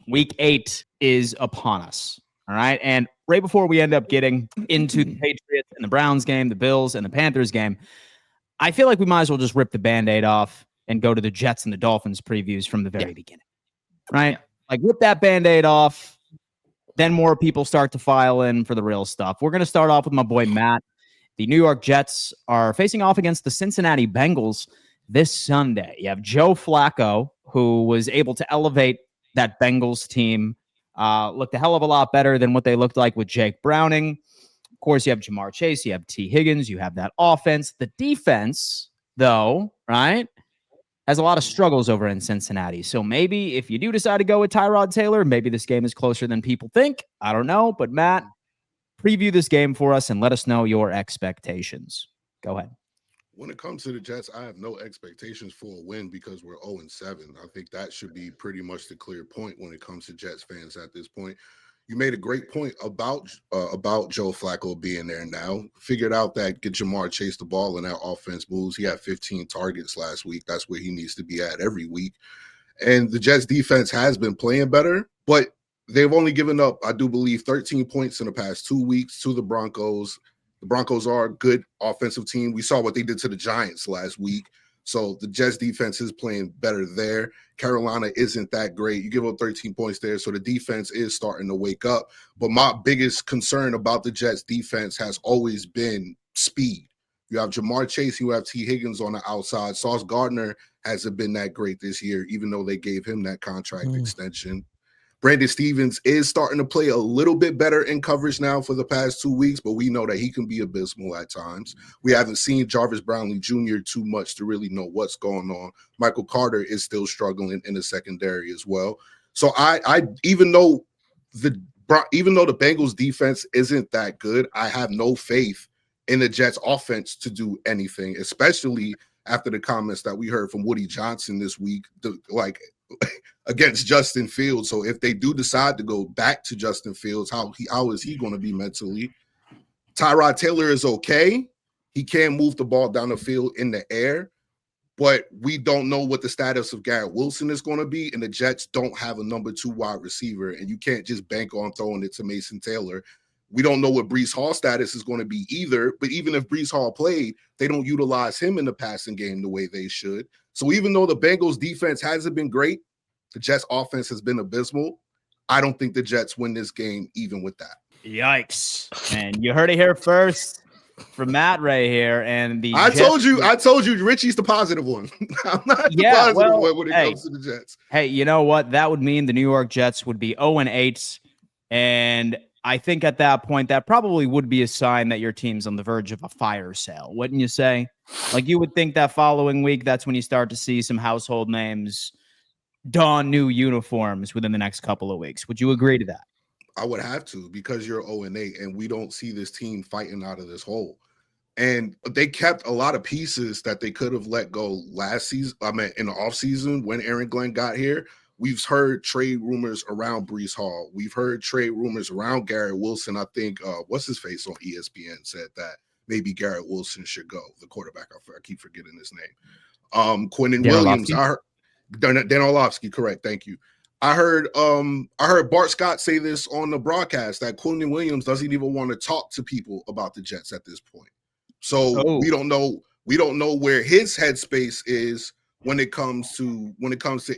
Week 8 is upon us. All right. And right before we end up getting into the Patriots and the Browns game, the Bills and the Panthers game, I feel like we might as well just rip the Band-Aid off and go to the Jets and the Dolphins previews from the very beginning. Right? Yeah. Like, rip that Band-Aid off. Then more people start to file in for the real stuff. We're going to start off with my boy Matt. The New York Jets are facing off against the Cincinnati Bengals this Sunday. You have Joe Flacco, who was able to elevate that Bengals team. Looked a hell of a lot better than what they looked like with Jake Browning. Of course, you have Jamar Chase, you have T. Higgins, you have that offense. The defense, though, right, has a lot of struggles over in Cincinnati. So maybe if you do decide to go with Tyrod Taylor, maybe this game is closer than people think. I don't know. But Matt, preview this game for us and let us know your expectations. Go ahead. When it comes to the Jets, I have no expectations for a win because we're 0-7. I think that should be pretty much the clear point when it comes to Jets fans at this point. You made a great point about Joe Flacco being there now. Figured out that get Jamar Chase the ball and that offense moves. He had 15 targets last week. That's where he needs to be at every week. And the Jets defense has been playing better, but they've only given up, I do believe, 13 points in the past 2 weeks to the Broncos. The Broncos are a good offensive team. We saw what they did to the Giants last week. So the Jets defense is playing better there. Carolina isn't that great. You give up 13 points there, so the defense is starting to wake up. But my biggest concern about the Jets defense has always been speed. You have Jamar Chase, you have T. Higgins on the outside. Sauce Gardner hasn't been that great this year, even though they gave him that contract extension. Brandon Stevens is starting to play a little bit better in coverage now for the past 2 weeks, but we know that he can be abysmal at times. We haven't seen Jarvis Brownlee Jr. too much to really know what's going on. Michael Carter is still struggling in the secondary as well. So I even though the Bengals defense isn't that good, I have no faith in the Jets offense to do anything, especially after the comments that we heard from Woody Johnson this week, against Justin Fields. So if they do decide to go back to Justin Fields, how is he going to be mentally? Tyrod Taylor is okay. He can move the ball down the field in the air, but we don't know what the status of Garrett Wilson is going to be, and the Jets don't have a number 2 wide receiver, and you can't just bank on throwing it to Mason Taylor. We don't know what Breece Hall's status is going to be either, but even if Breece Hall played, they don't utilize him in the passing game the way they should. So even though the Bengals defense hasn't been great, the Jets offense has been abysmal. I don't think the Jets win this game even with that. Yikes. And you heard it here first from Matt right here. And I told you Richie's the positive one. I'm not the positive one when it comes to the Jets. Hey, you know what? That would mean the New York Jets would be 0-8. And I think at that point, that probably would be a sign that your team's on the verge of a fire sale, wouldn't you say? Like, you would think that following week, that's when you start to see some household names don new uniforms within the next couple of weeks. Would you agree to that? I would have to, because you're 0-8 and we don't see this team fighting out of this hole. And they kept a lot of pieces that they could have let go last season. I mean, in the offseason when Aaron Glenn got here. We've heard trade rumors around Breece Hall. We've heard trade rumors around Garrett Wilson. I think, what's his face on ESPN said that maybe Garrett Wilson should go, the quarterback. I keep forgetting his name. Quinnen Williams. I heard Dan Orlovsky, correct. Thank you. I heard Bart Scott say this on the broadcast that Quinnen Williams doesn't even want to talk to people about the Jets at this point. So we don't know where his headspace is when it comes to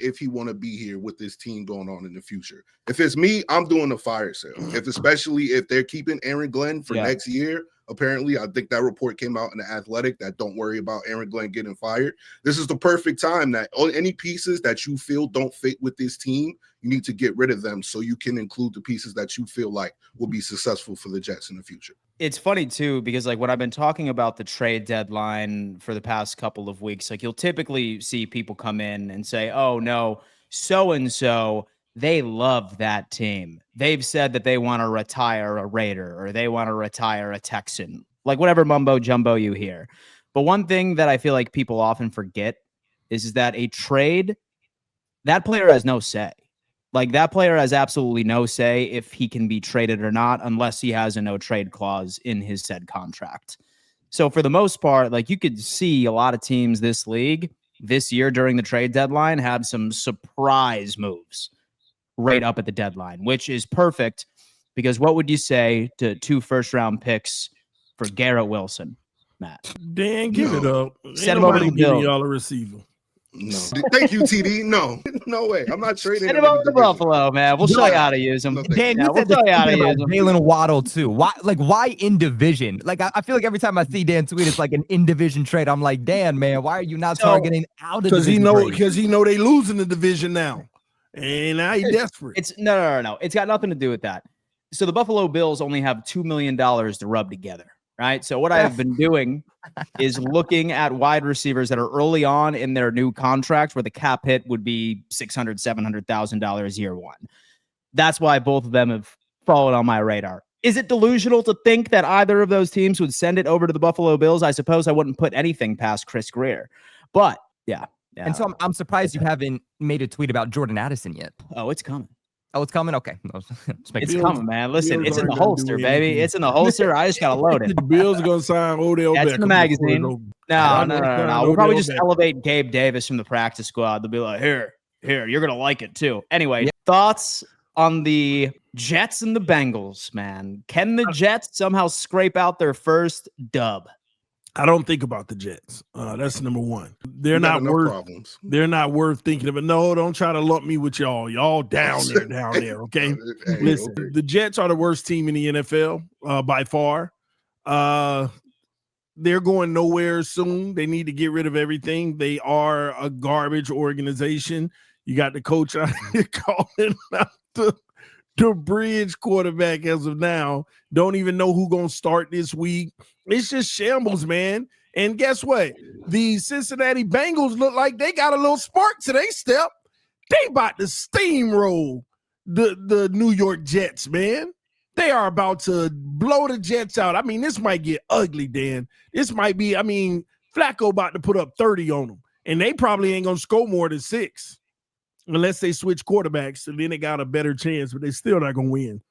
if he want to be here with this team going on in the future. If it's me, I'm doing a fire sale. Especially if they're keeping Aaron Glenn for next year. Apparently, I think that report came out in the Athletic that don't worry about Aaron Glenn getting fired. This is the perfect time that any pieces that you feel don't fit with this team, you need to get rid of them so you can include the pieces that you feel like will be successful for the Jets in the future. It's funny, too, because like when I've been talking about the trade deadline for the past couple of weeks, like you'll typically see people come in and say, oh, no, so-and-so, they love that team. They've said that they want to retire a Raider or they want to retire a Texan, like whatever mumbo jumbo you hear. But one thing that I feel like people often forget is that a trade, that player has no say. Like that player has absolutely no say if he can be traded or not, unless he has a no trade clause in his said contract. So for the most part, like you could see a lot of teams this league this year during the trade deadline had some surprise moves. right up at the deadline, which is perfect because what would you say to 2 first-round picks for Garrett Wilson, Matt? Dan, give it up. Send him over to the giving Bills. y'all a receiver. No. Thank you, TD. No. No way. I'm not trading Send him him over to Buffalo, man. We'll show you how to use him. No, Dan, Yeah, you we'll said show you how to about use him. Jalen Waddle too. Why in division? Like I feel like every time I see Dan tweet, it's like an in division trade. I'm like, Dan, man, why are you not targeting out of division? Because he know they losing the division now, and now he's desperate. It's no. It's got nothing to do with that. So the Buffalo Bills only have $2 million to rub together, right? So what I have been doing is looking at wide receivers that are early on in their new contracts where the cap hit would be $600,000, $700,000 year one. That's why both of them have fallen on my radar. Is it delusional to think that either of those teams would send it over to the Buffalo Bills? I suppose I wouldn't put anything past Chris Greer. But yeah. And so I'm surprised you haven't made a tweet about Jordan Addison yet. Oh, it's coming. Oh, it's coming? Okay. It's coming, man. Listen, Bills it's in the aren't gonna holster, do baby. anything. It's in the holster. I just got to load it. The Bills are going to sign Odell Beckham. That's in the magazine. No. We'll probably just Beckham. elevate Gabe Davis from the practice squad. They'll be like, here, you're going to like it too. Anyway, thoughts on the Jets and the Bengals, man. Can the Jets somehow scrape out their first dub? I don't think about the Jets. That's number one. They're not worth problems. They're not worth thinking of it. No, don't try to lump me with y'all. Y'all down there, okay? Hey, Listen, okay. the Jets are the worst team in the NFL by far. They're going nowhere soon. They need to get rid of everything. They are a garbage organization. You got the coach out here calling out the bridge quarterback as of now. Don't even know who's going to start this week. It's just shambles, man. And guess what? The Cincinnati Bengals look like they got a little spark to their step. They about to steamroll the New York Jets, man. They are about to blow the Jets out. I mean, this might get ugly, Dan. This might be, Flacco about to put up 30 on them. And they probably ain't going to score more than 6 unless they switch quarterbacks. And then they got a better chance, but they're still not going to win.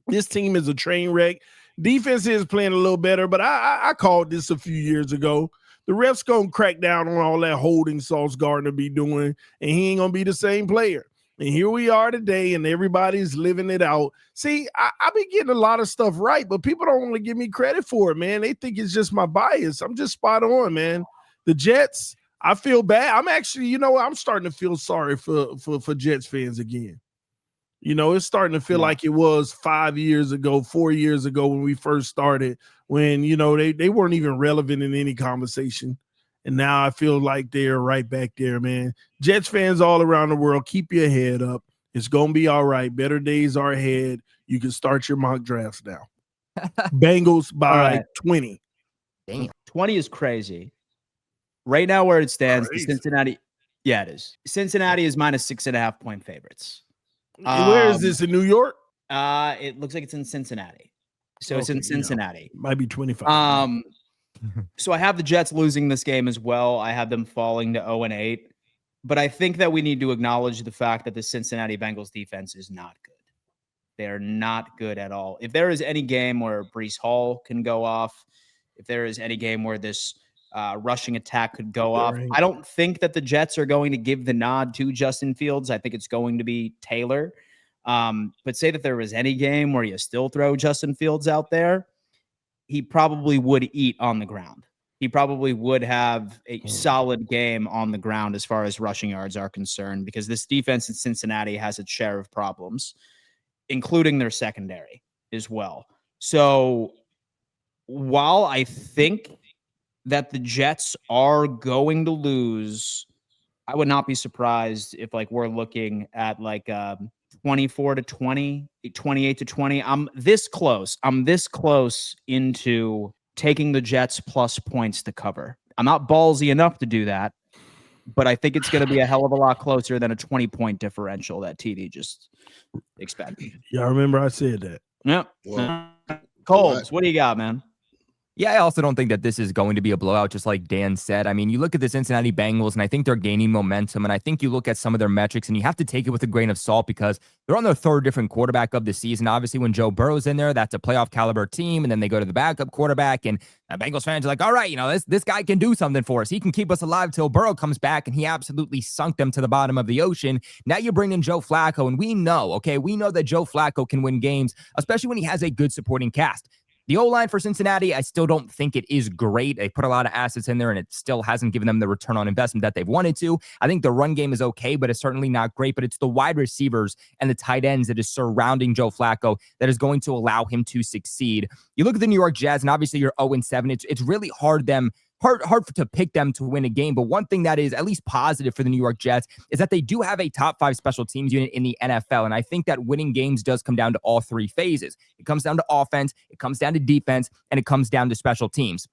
This team is a train wreck. Defense is playing a little better, but I called this a few years ago. The refs going to crack down on all that holding Sauce Gardner be doing, and he ain't going to be the same player. And here we are today, and everybody's living it out. See, I be getting a lot of stuff right, but people don't want to give me credit for it, man. They think it's just my bias. I'm just spot on, man. The Jets, I feel bad. I'm actually, I'm starting to feel sorry for Jets fans again. It's starting to feel like it was 5 years ago, 4 years ago when we first started, when, they weren't even relevant in any conversation. And now I feel like they're right back there, man. Jets fans all around the world, keep your head up. It's going to be all right. Better days are ahead. You can start your mock drafts now. Bengals by 20. Damn. 20 is crazy. Right now where it stands, the Cincinnati. Yeah, it is. Cincinnati is minus 6.5 point favorites. Where is this, in New York? It looks like it's in Cincinnati. So it's in Cincinnati. Might be 25. So I have the Jets losing this game as well. I have them falling to 0-8. But I think that we need to acknowledge the fact that the Cincinnati Bengals defense is not good. They are not good at all. If there is any game where Breece Hall can go off, if there is any game where this rushing attack could go off, I don't think that the Jets are going to give the nod to Justin Fields. I think it's going to be Taylor. But say that there was any game where you still throw Justin Fields out there, he probably would eat on the ground. He probably would have a solid game on the ground as far as rushing yards are concerned, because this defense in Cincinnati has its share of problems, including their secondary as well. So while I think that the Jets are going to lose, I would not be surprised if we're looking at 24-20, 28-20. I'm this close into taking the Jets plus points to cover. I'm not ballsy enough to do that, but I think it's going to be a hell of a lot closer than a 20-point differential that TD just expected. Yeah, I remember I said that. Yep. Well, Coles, what do you got, man? Yeah, I also don't think that this is going to be a blowout, just like Dan said. I mean, you look at the Cincinnati Bengals, and I think they're gaining momentum. And I think you look at some of their metrics, and you have to take it with a grain of salt because they're on their third different quarterback of the season. Obviously, when Joe Burrow's in there, that's a playoff caliber team. And then they go to the backup quarterback, and Bengals fans are like, all right, this guy can do something for us. He can keep us alive till Burrow comes back, and he absolutely sunk them to the bottom of the ocean. Now you bring in Joe Flacco, and we know that Joe Flacco can win games, especially when he has a good supporting cast. The O-line for Cincinnati, I still don't think it is great. They put a lot of assets in there, and it still hasn't given them the return on investment that they've wanted to. I think the run game is okay, but it's certainly not great. But it's the wide receivers and the tight ends that is surrounding Joe Flacco that is going to allow him to succeed. You look at the New York Jets, and obviously you're 0-7. It's really hard to pick them to win a game. But one thing that is at least positive for the New York Jets is that they do have a top 5 special teams unit in the NFL. And I think that winning games does come down to all 3 phases. It comes down to offense, it comes down to defense, and it comes down to special teams.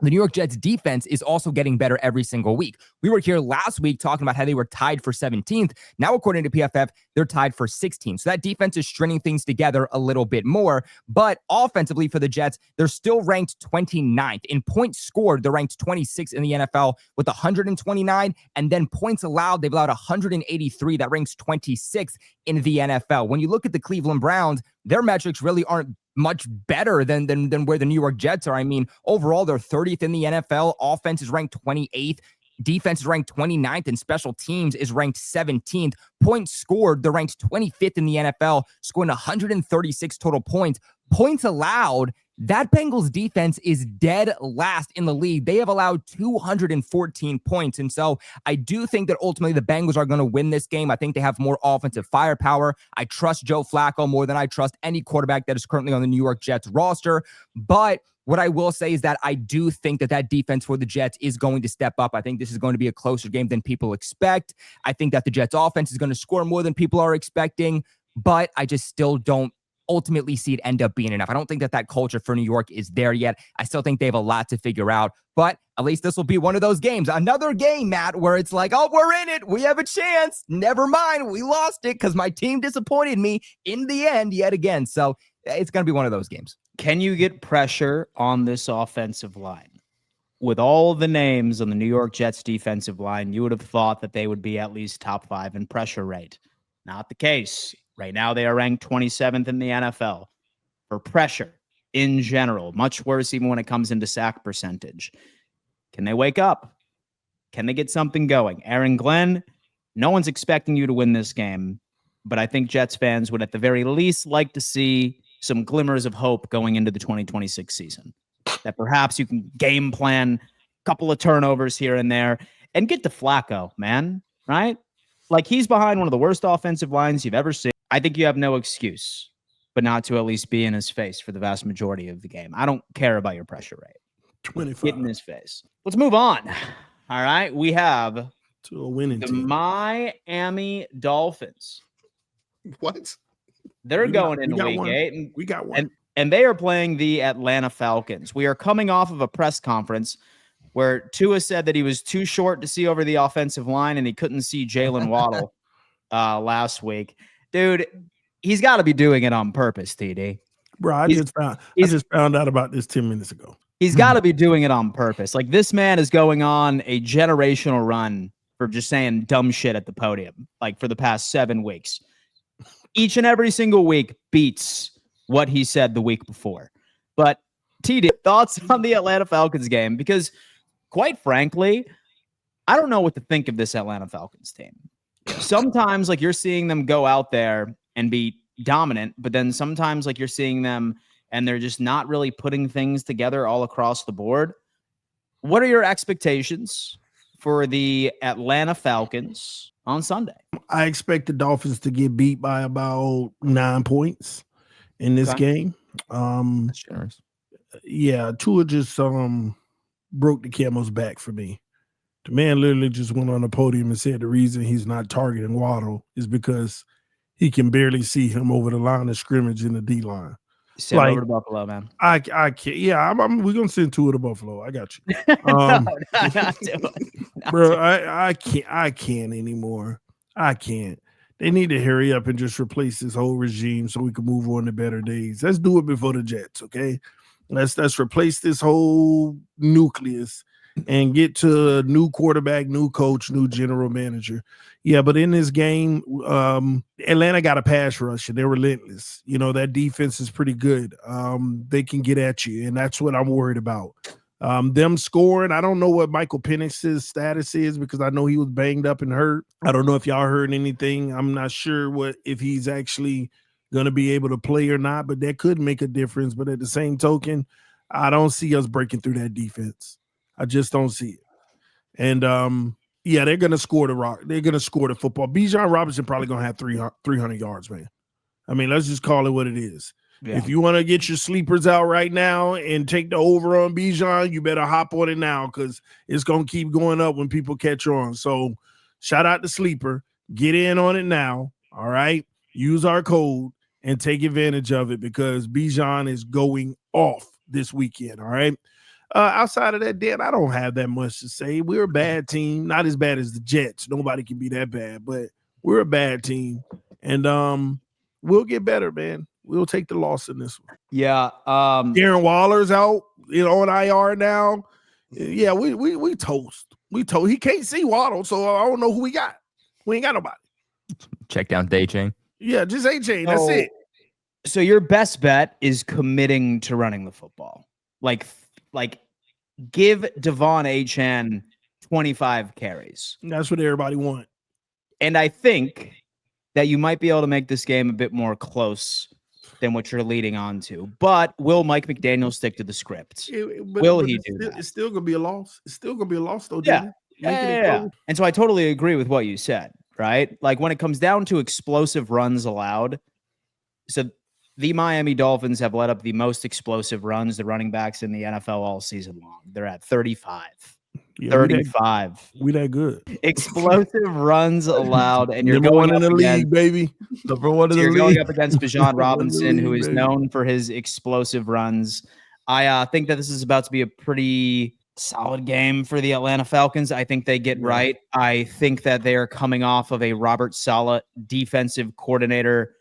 The New York Jets defense is also getting better every single week. We were here last week talking about how they were tied for 17th. Now, according to PFF, they're tied for 16th. So that defense is stringing things together a little bit more. But offensively for the Jets, they're still ranked 29th. In points scored, they're ranked 26th in the NFL with 129. And then points allowed, they've allowed 183. That ranks 26th in the NFL. When you look at the Cleveland Browns, their metrics really aren't much better than where the New York Jets are. I mean, overall, they're 30th in the NFL. Offense is ranked 28th. Defense is ranked 29th, and special teams is ranked 17th. Points scored, they're ranked 25th in the NFL, scoring 136 total points. Points allowed, that Bengals defense is dead last in the league. They have allowed 214 points. And so I do think that ultimately the Bengals are going to win this game. I think they have more offensive firepower. I trust Joe Flacco more than I trust any quarterback that is currently on the New York Jets roster. But what I will say is that I do think that defense for the Jets is going to step up. I think this is going to be a closer game than people expect. I think that the Jets offense is going to score more than people are expecting, but I just still don't ultimately see it end up being enough. I don't think that culture for New York is there yet. I still think they have a lot to figure out, but at least this will be one of those games. Another game, Matt, where it's like, oh, we're in it. We have a chance. Never mind. We lost it because my team disappointed me in the end yet again. So it's going to be one of those games. Can you get pressure on this offensive line? With all the names on the New York Jets defensive line, you would have thought that they would be at least top 5 in pressure rate. Not the case. Right now, they are ranked 27th in the NFL for pressure in general. Much worse even when it comes into sack percentage. Can they wake up? Can they get something going? Aaron Glenn, no one's expecting you to win this game, but I think Jets fans would at the very least like to see some glimmers of hope going into the 2026 season. That perhaps you can game plan a couple of turnovers here and there and get to Flacco, man, right? Like, he's behind one of the worst offensive lines you've ever seen. I think you have no excuse but not to at least be in his face for the vast majority of the game. I don't care about your pressure rate. 25. Get in his face. Let's move on. All right. We have to a winning the team. Miami Dolphins. What? They're going into week 8. And we got one. And they are playing the Atlanta Falcons. We are coming off of a press conference where Tua said that he was too short to see over the offensive line and he couldn't see Jalen Waddle last week. Dude, he's got to be doing it on purpose, TD. Bro, I just found out about this 10 minutes ago. He's got to be doing it on purpose. Like, this man is going on a generational run for just saying dumb shit at the podium, like, for the past 7 weeks. Each and every single week beats what he said the week before. But TD, thoughts on the Atlanta Falcons game? Because quite frankly, I don't know what to think of this Atlanta Falcons team. Sometimes, like, you're seeing them go out there and be dominant, but then sometimes, like, you're seeing them and they're just not really putting things together all across the board. What are your expectations for the Atlanta Falcons on Sunday? I expect the Dolphins to get beat by about 9 points in this game. That's generous. Yeah, Tua just broke the camel's back for me. The man literally just went on the podium and said the reason he's not targeting Waddle is because he can barely see him over the line of scrimmage in the D-line. Send over to Buffalo, man. I can't. Yeah, we're gonna send Tua to Buffalo. I got you, bro. I can't anymore. I can't. They need to hurry up and just replace this whole regime so we can move on to better days. Let's do it before the Jets, okay? Let's replace this whole nucleus and get to a new quarterback, new coach, new general manager. Yeah, but in this game, Atlanta got a pass rush and they're relentless. That defense is pretty good. They can get at you, and that's what I'm worried about. Them scoring, I don't know what Michael Penix's status is because I know he was banged up and hurt. I don't know if y'all heard anything. I'm not sure if he's actually going to be able to play or not, but that could make a difference. But at the same token, I don't see us breaking through that defense. I just don't see it. And yeah, they're going to score the rock. They're going to score the football. Bijan Robinson probably going to have 300 yards, man. I mean, let's just call it what it is. Yeah. If you want to get your sleepers out right now and take the over on Bijan, you better hop on it now because it's going to keep going up when people catch on. So shout out to Sleeper. Get in on it now, all right? Use our code and take advantage of it because Bijan is going off this weekend, all right? Outside of that, Dan, I don't have that much to say. We're a bad team, not as bad as the Jets. Nobody can be that bad, but we're a bad team, and we'll get better, man. We'll take the loss in this one. Yeah, Darren Waller's out, on IR now. Yeah, we toast. We toast. He can't see Waddle, so I don't know who we got. We ain't got nobody. Check down A-Chain. Yeah, just A-Chain. That's it. So your best bet is committing to running the football. Like give Devon Achane 25 carries. That's what everybody want. And I think that you might be able to make this game a bit more close than what you're leading on to. But will Mike McDaniel stick to the script? Will he do that? It's still going to be a loss. It's still going to be a loss, though, yeah. Yeah. And so I totally agree with what you said, right? Like when it comes down to explosive runs allowed, so the Miami Dolphins have let up the most explosive runs, the running backs in the NFL all season long. They're at 35. Yeah, 35. We that good. Explosive runs allowed, and you're number going one in the league, baby. Number one in the league. You're going up against Bijan Robinson, who is known for his explosive runs. I think that this is about to be a pretty solid game for the Atlanta Falcons. I think they get right. I think that they are coming off of a Robert Saleh defensive coordinator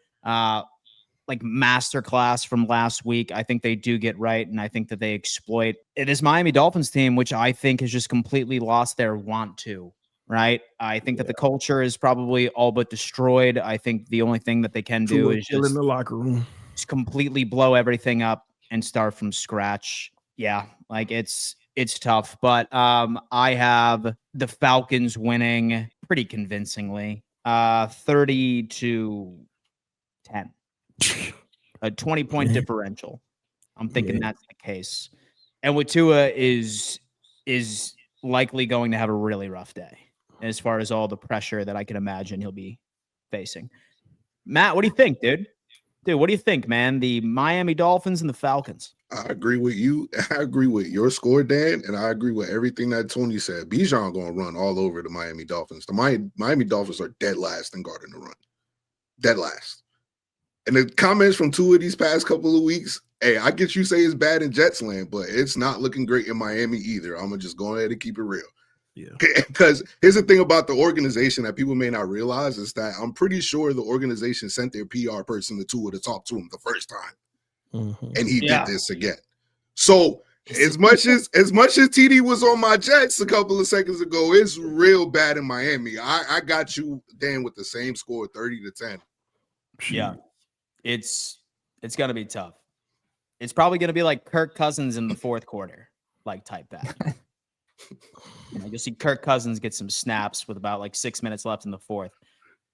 like masterclass from last week. I think they do get right, and I think that they exploit this Miami Dolphins team, which I think has just completely lost their want to, right? I think that the culture is probably all but destroyed. I think the only thing that they can do is just in the locker room, just completely blow everything up and start from scratch. Yeah, like it's tough, but I have the Falcons winning pretty convincingly, 30-10. A 20-point differential. I'm thinking that's the case. And with Tua is likely going to have a really rough day as far as all the pressure that I can imagine he'll be facing. Matt, what do you think, dude? Dude, what do you think, man? The Miami Dolphins and the Falcons. I agree with you. I agree with your score, Dan, and I agree with everything that Tony said. Bijan going to run all over the Miami Dolphins. The Miami Dolphins are dead last in guarding the run. Dead last. And the comments from two of these past couple of weeks, hey, I get you say it's bad in Jets land, but it's not looking great in Miami either. I'm going to just go ahead and keep it real. Yeah. Because here's the thing about the organization that people may not realize is that I'm pretty sure the organization sent their PR person to Tua to talk to him the first time. Mm-hmm. And he did this again. So as much as TD was on my Jets a couple of seconds ago, it's real bad in Miami. I got you, Dan, with the same score, 30-10. Yeah. It's going to be tough. It's probably going to be like Kirk Cousins in the fourth quarter, like type that. You'll see Kirk Cousins get some snaps with about like 6 minutes left in the fourth.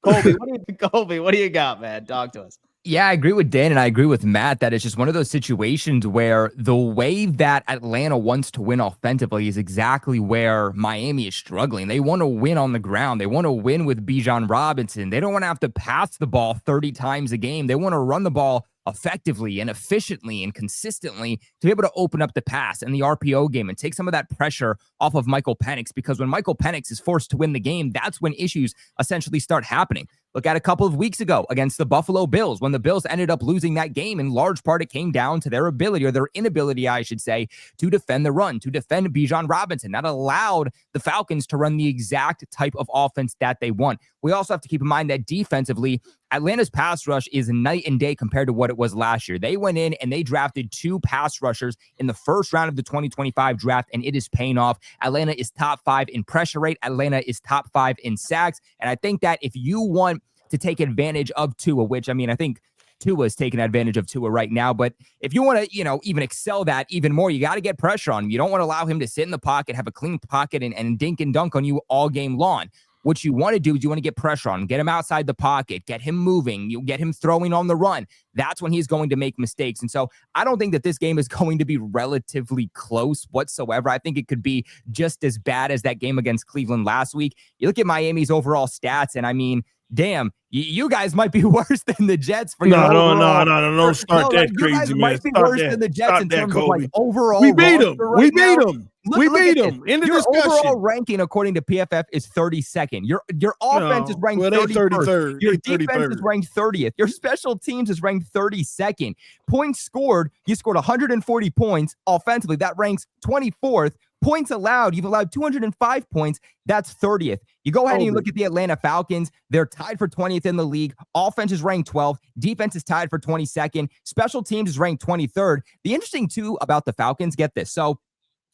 Colby, what do you got, man? Talk to us. Yeah, I agree with Dan and I agree with Matt that it's just one of those situations where the way that Atlanta wants to win offensively is exactly where Miami is struggling. They want to win on the ground. They want to win with Bijan Robinson. They don't want to have to pass the ball 30 times a game. They want to run the ball effectively and efficiently and consistently to be able to open up the pass and the RPO game and take some of that pressure off of Michael Penix, because when Michael Penix is forced to win the game, that's when issues essentially start happening. Look at a couple of weeks ago against the Buffalo Bills, when the Bills ended up losing that game. In large part, it came down to their ability, or their inability, I should say, to defend the run, to defend Bijan Robinson. That allowed the Falcons to run the exact type of offense that they want. We also have to keep in mind that defensively, Atlanta's pass rush is night and day compared to what it was last year. They went in and they drafted 2 pass rushers in the first round of the 2025 draft, and it is paying off. Atlanta is top 5 in pressure rate. Atlanta is top 5 in sacks. And I think that if you want to take advantage of Tua, which, I mean, I think Tua is taking advantage of Tua right now, but if you want to, even excel that even more, you got to get pressure on him. You don't want to allow him to sit in the pocket, have a clean pocket, and dink and dunk on you all game long. What you want to do is you want to get pressure on him, get him outside the pocket, get him moving, you get him throwing on the run. That's when he's going to make mistakes. And so I don't think that this game is going to be relatively close whatsoever. I think it could be just as bad as that game against Cleveland last week. You look at Miami's overall stats, and I mean, damn, you guys might be worse than the Jets for your overall. No, don't start that crazy, man. Might be worse than the Jets in terms of like overall. We beat them. We beat them. We beat them. In the discussion. Your overall ranking, according to PFF, is 32nd. Your offense is ranked 31st. Your defense is ranked 30th. Your special teams is ranked 32nd. Points scored, you scored 140 points offensively. That ranks 24th. Points allowed, you've allowed 205 points. That's 30th. You go ahead and you look at the Atlanta Falcons. They're tied for 20th in the league. Offense is ranked 12th. Defense is tied for 22nd. Special teams is ranked 23rd. The interesting too about the Falcons, get this. So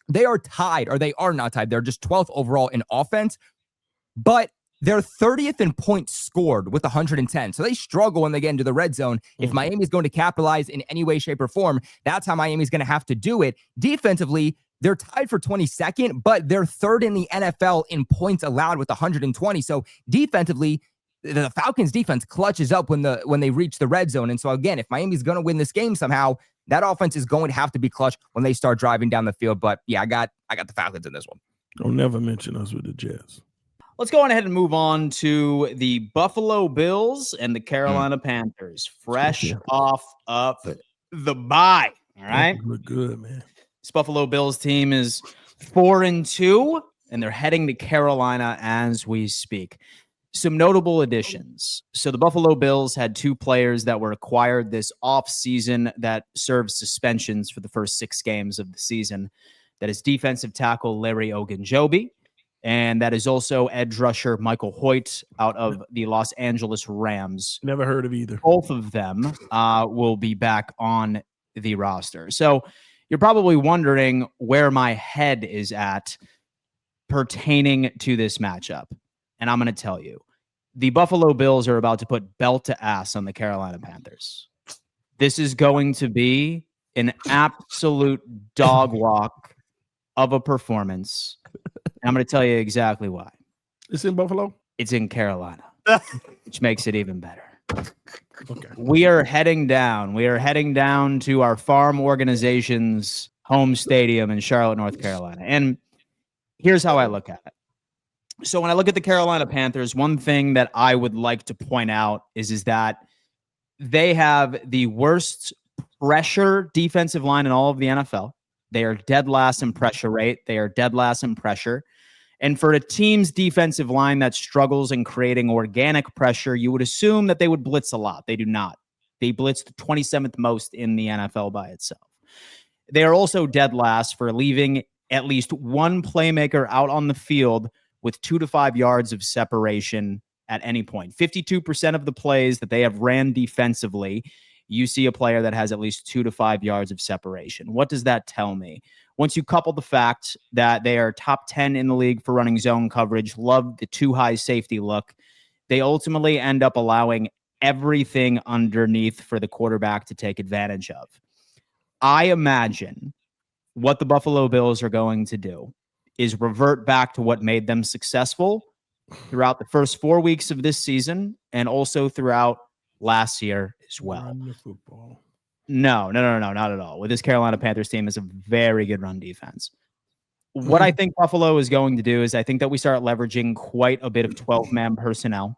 they are tied, or they are not tied. They're just 12th overall in offense, but they're 30th in points scored with 110. So they struggle when they get into the red zone. If Miami is going to capitalize in any way, shape, or form, that's how Miami is going to have to do it. Defensively, they're tied for 22nd, but they're 3rd in the NFL in points allowed with 120. So defensively, the Falcons defense clutches up when they reach the red zone. And so again, if Miami's going to win this game somehow, that offense is going to have to be clutch when they start driving down the field. But yeah, I got the Falcons in this one. Don't never mention us with the Jets. Let's go on ahead and move on to the Buffalo Bills and the Carolina Panthers, fresh off of the bye. All right. Look good, man. This Buffalo Bills team is 4-2, and they're heading to Carolina as we speak. Some notable additions. So the Buffalo Bills had 2 players that were acquired this offseason that served suspensions for the first 6 games of the season. That is defensive tackle Larry Ogunjobi, and that is also edge rusher Michael Hoyt out of the Los Angeles Rams. Never heard of either. Both of them will be back on the roster. So you're probably wondering where my head is at pertaining to this matchup. And I'm going to tell you, the Buffalo Bills are about to put belt to ass on the Carolina Panthers. This is going to be an absolute dog walk of a performance. And I'm going to tell you exactly why. It's in Buffalo? It's in Carolina, which makes it even better. Okay. We are heading down. We are heading down to our farm organization's home stadium in Charlotte, North Carolina. And here's how I look at it. So when I look at the Carolina Panthers, one thing that I would like to point out is that they have the worst pressure defensive line in all of the NFL. They are dead last in pressure rate. They are dead last in pressure. And for a team's defensive line that struggles in creating organic pressure, you would assume that they would blitz a lot. They do not. They blitz the 27th most in the NFL by itself. They are also dead last for leaving at least one playmaker out on the field with 2 to 5 yards of separation at any point. 52% of the plays that they have ran defensively, you see a player that has at least 2 to 5 yards of separation. What does that tell me? Once you couple the fact that they are top 10 in the league for running zone coverage, love the too high safety look, they ultimately end up allowing everything underneath for the quarterback to take advantage of. I imagine what the Buffalo Bills are going to do is revert back to what made them successful throughout the first 4 weeks of this season and also throughout last year as well. Run the football. No, not at all. With this Carolina Panthers team is a very good run defense. What I think Buffalo is going to do is I think that we start leveraging quite a bit of 12-man personnel.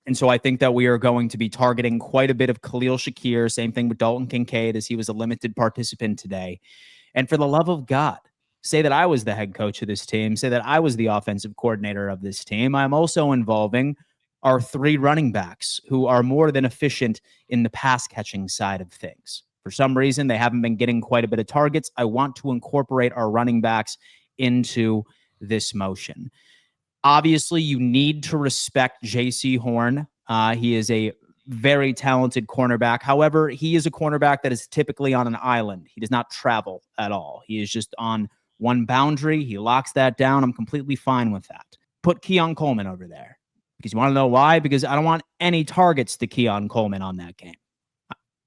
And so I think that we are going to be targeting quite a bit of Khalil Shakir. Same thing with Dalton Kincaid, as he was a limited participant today. And for the love of God, say that I was the head coach of this team, say that I was the offensive coordinator of this team. I'm also involving are 3 running backs who are more than efficient in the pass catching side of things. For some reason, they haven't been getting quite a bit of targets. I want to incorporate our running backs into this motion. Obviously, you need to respect J.C. Horn. He is a very talented cornerback. However, he is a cornerback that is typically on an island. He does not travel at all. He is just on one boundary. He locks that down. I'm completely fine with that. Put Keon Coleman over there. Because you want to know why? Because I don't want any targets to Keon Coleman on that game.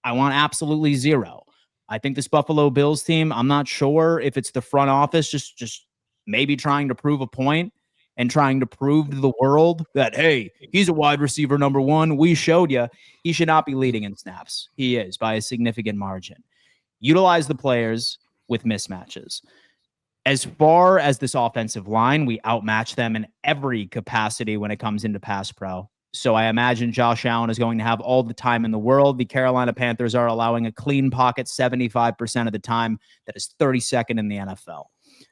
I want absolutely 0. I think this Buffalo Bills team, I'm not sure if it's the front office just maybe trying to prove a point and trying to prove to the world that, hey, he's a wide receiver number 1. We showed you. He should not be leading in snaps. He is by a significant margin. Utilize the players with mismatches. As far as this offensive line, we outmatch them in every capacity when it comes into pass pro. So I imagine Josh Allen is going to have all the time in the world. The Carolina Panthers are allowing a clean pocket 75% of the time. That is 32nd in the NFL.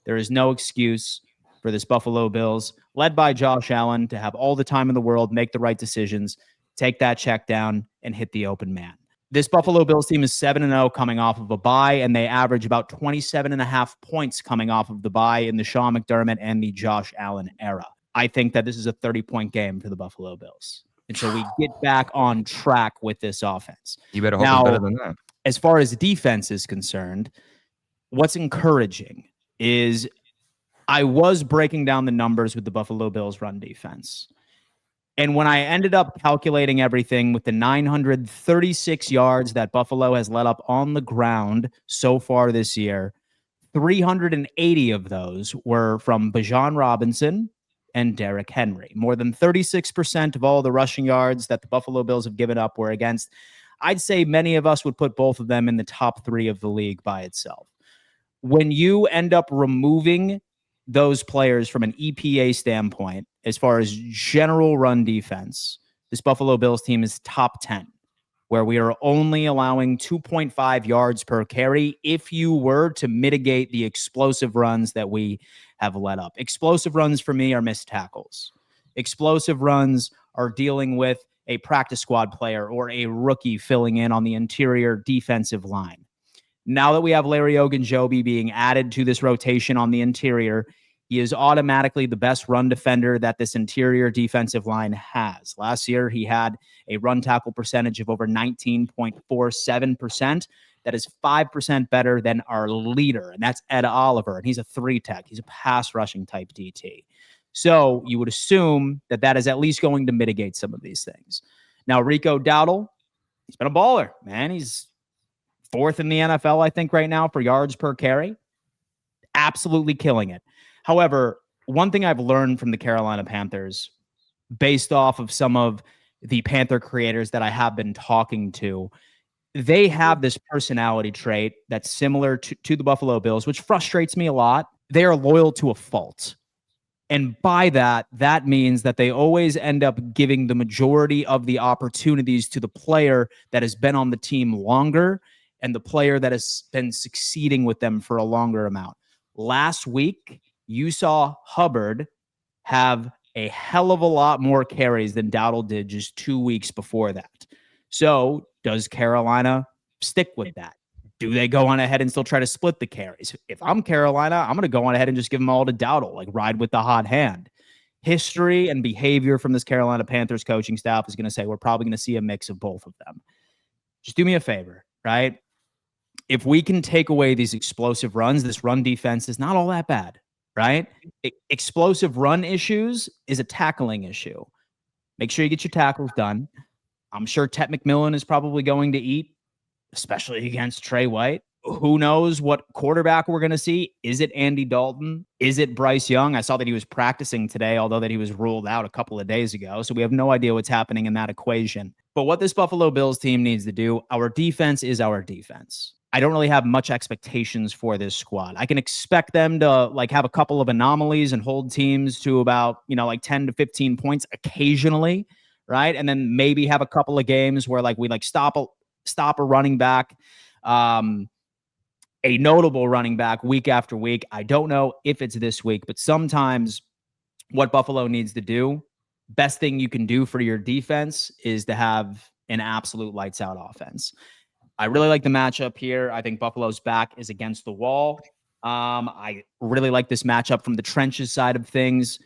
There is no excuse for this Buffalo Bills, led by Josh Allen, to have all the time in the world, make the right decisions, take that check down, and hit the open man. This Buffalo Bills team is 7-0 coming off of a bye, and they average about 27.5 points coming off of the bye in the Sean McDermott and the Josh Allen era. I think that this is a 30-point game for the Buffalo Bills. And so we get back on track with this offense. You better hope it's better than that. As far as defense is concerned, what's encouraging is I was breaking down the numbers with the Buffalo Bills run defense. And when I ended up calculating everything with the 936 yards that Buffalo has let up on the ground so far this year, 380 of those were from Bijan Robinson and Derrick Henry. More than 36% of all the rushing yards that the Buffalo Bills have given up were against. I'd say many of us would put both of them in the top 3 of the league by itself. When you end up removing those players from an EPA standpoint, as far as general run defense, this Buffalo Bills team is top 10, where we are only allowing 2.5 yards per carry if you were to mitigate the explosive runs that we have let up. Explosive runs for me are missed tackles. Explosive runs are dealing with a practice squad player or a rookie filling in on the interior defensive line. Now that we have Larry Ogunjobi being added to this rotation on the interior, he is automatically the best run defender that this interior defensive line has. Last year, he had a run tackle percentage of over 19.47%. That is 5% better than our leader, and that's Ed Oliver, and he's a 3-tech. He's a pass rushing type DT. So you would assume that that is at least going to mitigate some of these things. Now, Rico Dowdle, he's been a baller, man. He's 4th in the NFL, I think, right now for yards per carry. Absolutely killing it. However, one thing I've learned from the Carolina Panthers, based off of some of the Panther creators that I have been talking to, they have this personality trait that's similar to the Buffalo Bills, which frustrates me a lot. They are loyal to a fault. And by that means that they always end up giving the majority of the opportunities to the player that has been on the team longer and the player that has been succeeding with them for a longer amount. Last week, you saw Hubbard have a hell of a lot more carries than Dowdle did just 2 weeks before that. So does Carolina stick with that? Do they go on ahead and still try to split the carries? If I'm Carolina, I'm going to go on ahead and just give them all to Dowdle, like ride with the hot hand. History and behavior from this Carolina Panthers coaching staff is going to say we're probably going to see a mix of both of them. Just do me a favor, right? If we can take away these explosive runs, this run defense is not all that bad, right? Explosive run issues is a tackling issue. Make sure you get your tackles done. I'm sure Tet McMillan is probably going to eat, especially against Trey White. Who knows what quarterback we're going to see? Is it Andy Dalton? Is it Bryce Young? I saw that he was practicing today, although that he was ruled out a couple of days ago. So we have no idea what's happening in that equation. But what this Buffalo Bills team needs to do, our defense is our defense. I don't really have much expectations for this squad. I can expect them to have a couple of anomalies and hold teams to about, 10 to 15 points occasionally, right? And then maybe have a couple of games where we stop a running back, a notable running back week after week. I don't know if it's this week, but sometimes what Buffalo needs to do best thing you can do for your defense is to have an absolute lights out offense. I really like the matchup here. I think Buffalo's back is against the wall. I really like this matchup from the trenches side of things.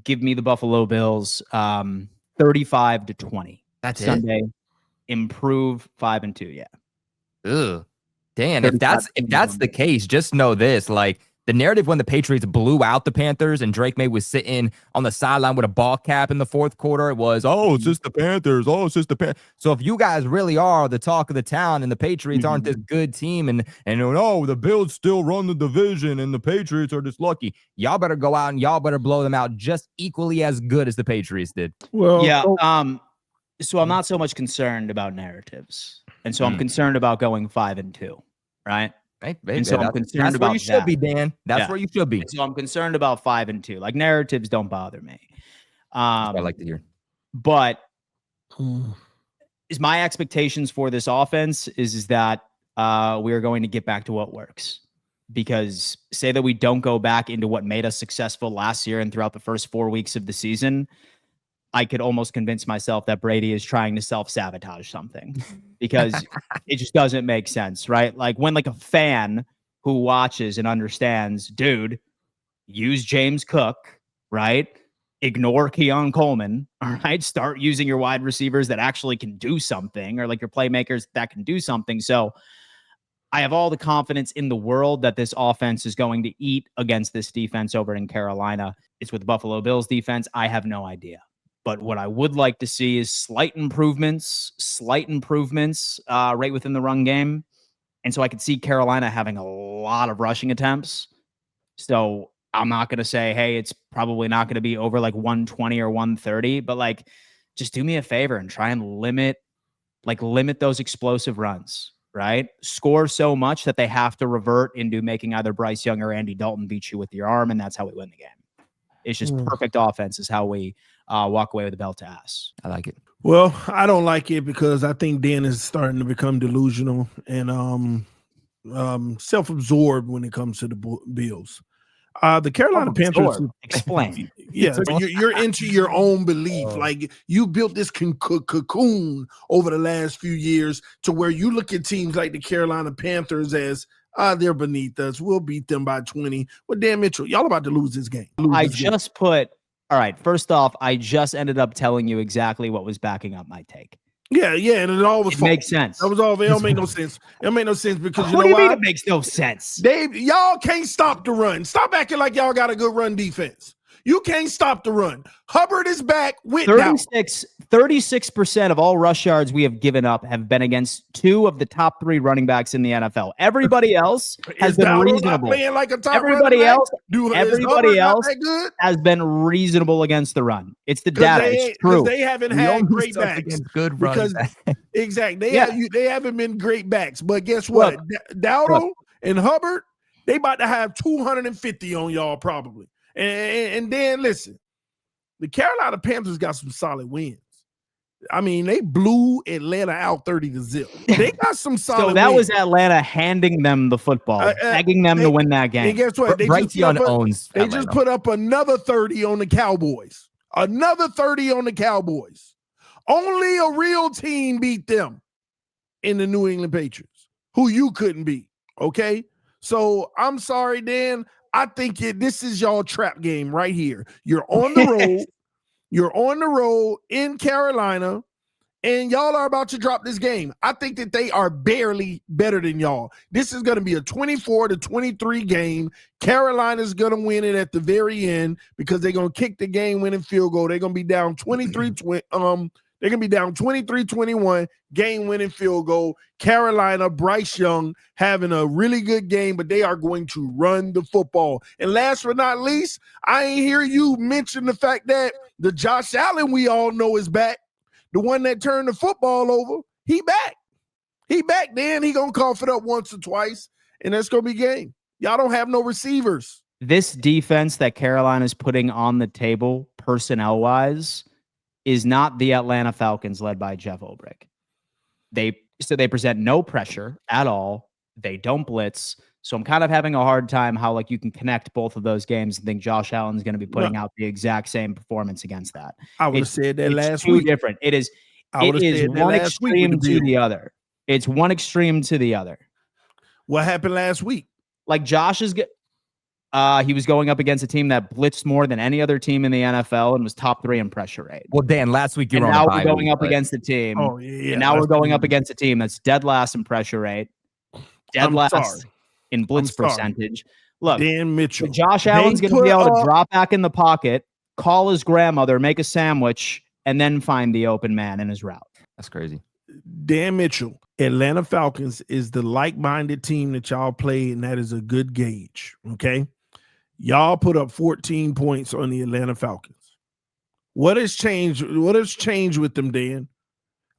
Give me the Buffalo Bills 35-20. That's Sunday. Improve 5-2. Yeah. Ugh. Dan, if that's the case, just know this, like the narrative when the Patriots blew out the Panthers and Drake May was sitting on the sideline with a ball cap in the fourth quarter, it was, oh, it's just the Panthers. Oh, it's just the Panthers. So if you guys really are the talk of the town and the Patriots aren't this good team and oh, the Bills still run the division and the Patriots are just lucky, y'all better go out and y'all better blow them out just equally as good as the Patriots did. Well, yeah. So I'm not so much concerned about narratives. And so I'm concerned about going 5-2, right? Right, and so I'm concerned about where you should be, Dan. That's where you should be. And so I'm concerned about 5-2. Like narratives don't bother me. That's what I like to hear. But is my expectations for this offense is that we are going to get back to what works. Because say that we don't go back into what made us successful last year and throughout the first 4 weeks of the season, I could almost convince myself that Brady is trying to self-sabotage something because it just doesn't make sense, right? Like when like a fan who watches and understands, dude, use James Cook, right? Ignore Keon Coleman, all right? Start using your wide receivers that actually can do something or like your playmakers that can do something. So I have all the confidence in the world that this offense is going to eat against this defense over in Carolina. It's with the Buffalo Bills defense. I have no idea. But what I would like to see is slight improvements right within the run game. And so I could see Carolina having a lot of rushing attempts. So I'm not going to say, hey, it's probably not going to be over like 120 or 130, but like, just do me a favor and try and limit those explosive runs, right? Score so much that they have to revert into making either Bryce Young or Andy Dalton beat you with your arm. And that's how we win the game. It's just perfect offense is how we walk away with the belt to ass. I like it. Well, I don't like it because I think Dan is starting to become delusional and self-absorbed when it comes to the Bills. The Carolina Panthers. Explain. Yeah, you're into your own belief. Like you built this cocoon over the last few years to where you look at teams like the Carolina Panthers as they're beneath us. We'll beat them by 20. Well, Dan Mitchell, y'all about to lose this game. All right, first off, I just ended up telling you exactly what was backing up my take. Yeah, and it all was makes sense. That was all. It don't make no sense. It don't make no sense because what do you mean it makes no sense? Y'all can't stop the run. Stop acting like y'all got a good run defense. You can't stop the run. Hubbard is back with 36% of all rush yards we have given up have been against two of the top three running backs in the NFL. Everybody else has been reasonable. Like a top everybody else has been reasonable against the run. It's the data. It's true. They haven't had great backs. Good run. Exactly. They haven't been great backs. But guess what? Dowdle and Hubbard, they about to have 250 on y'all probably. And then listen, the Carolina Panthers got some solid wins. I mean, they blew Atlanta out 30-0. They got some solid So that wins. was Atlanta handing them the football, begging them to win that game. And guess what? They just put up another 30 on the Cowboys. Another 30 on the Cowboys. Only a real team beat them in the New England Patriots, who you couldn't beat. Okay? So I'm sorry, Dan. I think this is y'all trap game right here. You're on the road. You're on the road in Carolina, and y'all are about to drop this game. I think that they are barely better than y'all. This is going to be a 24-23 game. Carolina's going to win it at the very end because they're going to kick the game-winning field goal. They're going to be down 23-21, game-winning field goal. Carolina, Bryce Young having a really good game, but they are going to run the football. And last but not least, I ain't hear you mention the fact that the Josh Allen we all know is back. The one that turned the football over, he back. He back, Dan. He going to cough it up once or twice, and that's going to be game. Y'all don't have no receivers. This defense that Carolina's putting on the table personnel-wise is not the Atlanta Falcons led by Jeff Ulbrich. They present no pressure at all. They don't blitz. So I'm kind of having a hard time how like you can connect both of those games and think Josh Allen's going to be putting out the exact same performance against that. I would have said that last too week. Different. It is one extreme to the other. It's one extreme to the other. What happened last week? Like Josh is he was going up against a team that blitzed more than any other team in the NFL and was top 3 in pressure rate. Well, Dan, last week you were on now a we're going up against the team. Oh, yeah. And now we're going up against a team that's dead last in pressure rate, dead last in blitz percentage. Look, Dan Mitchell. Josh Allen's going to be able to drop back in the pocket, call his grandmother, make a sandwich, and then find the open man in his route. That's crazy. Dan Mitchell, Atlanta Falcons is the like-minded team that y'all play, and that is a good gauge, okay? Y'all put up 14 points on the Atlanta Falcons. What has changed? What has changed with them, Dan?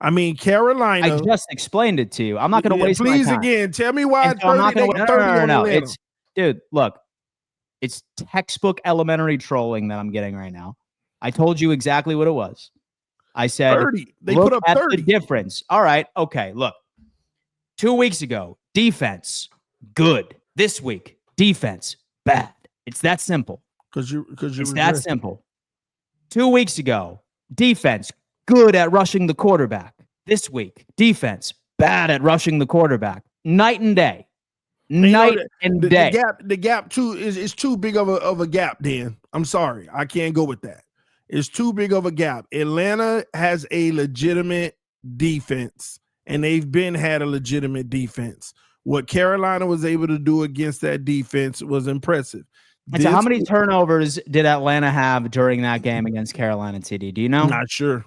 I mean, Carolina. I just explained it to you. I'm not going to waste my time. Please, again, tell me why it's 30, I'm not gonna, 30 no. It's, dude, look, it's textbook elementary trolling that I'm getting right now. I told you exactly what it was. I said, 30. They put up 30. The difference. All right. Okay. Look, 2 weeks ago, defense, good. This week, defense, bad. It's that simple. It's that simple. 2 weeks ago, defense, good at rushing the quarterback. This week, defense, bad at rushing the quarterback. Night and day. The gap too is too big of a gap, Dan. I'm sorry. I can't go with that. It's too big of a gap. Atlanta has a legitimate defense, and they've had a legitimate defense. What Carolina was able to do against that defense was impressive. And so how many turnovers did Atlanta have during that game against Carolina, TD? Do you know? Not sure.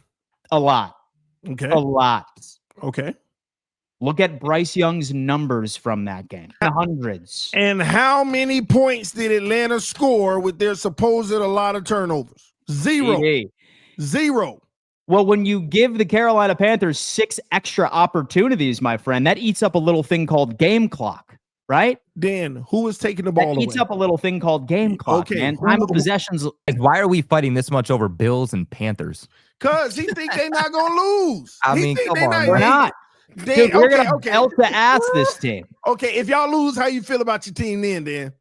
A lot. Okay. A lot. Okay. Look at Bryce Young's numbers from that game. Hundreds. And how many points did Atlanta score with their supposed a lot of turnovers? Zero. Zero. Well, when you give the Carolina Panthers 6 extra opportunities, my friend, that eats up a little thing called game clock, right? Dan, who was taking the ball away? Eats up a little thing called game clock, man. Time of possessions. Why are we fighting this much over Bills and Panthers? Because he think they're not going to lose. I mean, come on. We're not. Dude, we're going to belt the ass this team. Okay, if y'all lose, how you feel about your team then, Dan?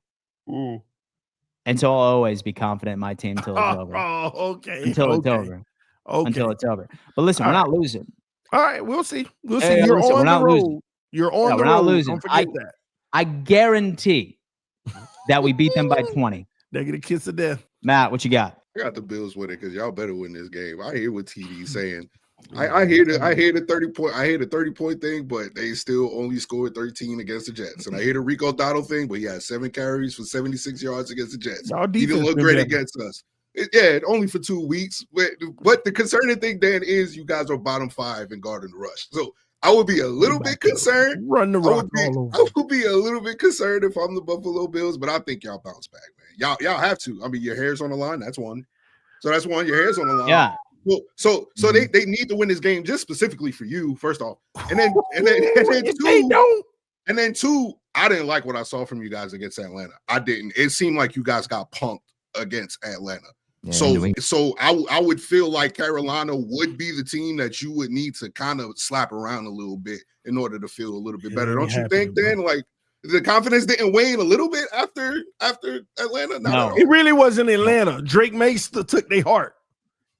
Ooh. And so I'll always be confident in my team until it's over. Oh, okay. Until it's over. Okay. Until it's over. But listen, we're not losing. All right, we'll see. We'll see. You're on the road. You're on the road. We're not losing. Don't forget that. I guarantee that we beat them by 20. They get a kiss of death. Matt, what you got? I got the Bills with it because y'all better win this game. I hear what TD's saying. I hear the 30-point thing, but they still only scored 13 against the Jets. And I hear the Rico Dotto thing, but he had 7 carries for 76 yards against the Jets. He didn't look great against us. Only for 2 weeks. But the concerning thing, Dan, is you guys are bottom 5 in guarding the rush. So I would be a little bit concerned. Run the rock all over. I would be a little bit concerned if I'm the Buffalo Bills, but I think y'all bounce back, man. Y'all have to. I mean, your hair's on the line. That's one. So that's one. Your hair's on the line. Yeah. So they need to win this game just specifically for you, first off. And then two, I didn't like what I saw from you guys against Atlanta. I didn't. It seemed like you guys got punked against Atlanta. Yeah, so I would feel like Carolina would be the team that you would need to kind of slap around a little bit in order to feel a little bit better. Don't you think, Dan? Like the confidence didn't wane a little bit after Atlanta? No, it really wasn't Atlanta. Drake May took their heart.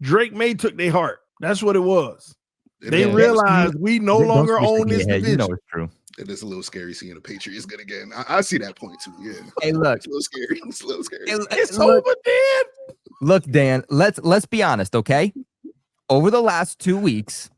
Drake May took their heart. That's what it was. They realized we no longer own this division. You know it's true. It is a little scary seeing the Patriots good again. I see that point too. Yeah. Hey, look, it's a little scary. It's a little scary. It's over, Dan. Look, Dan. Let's be honest, okay? Over the last 2 weeks,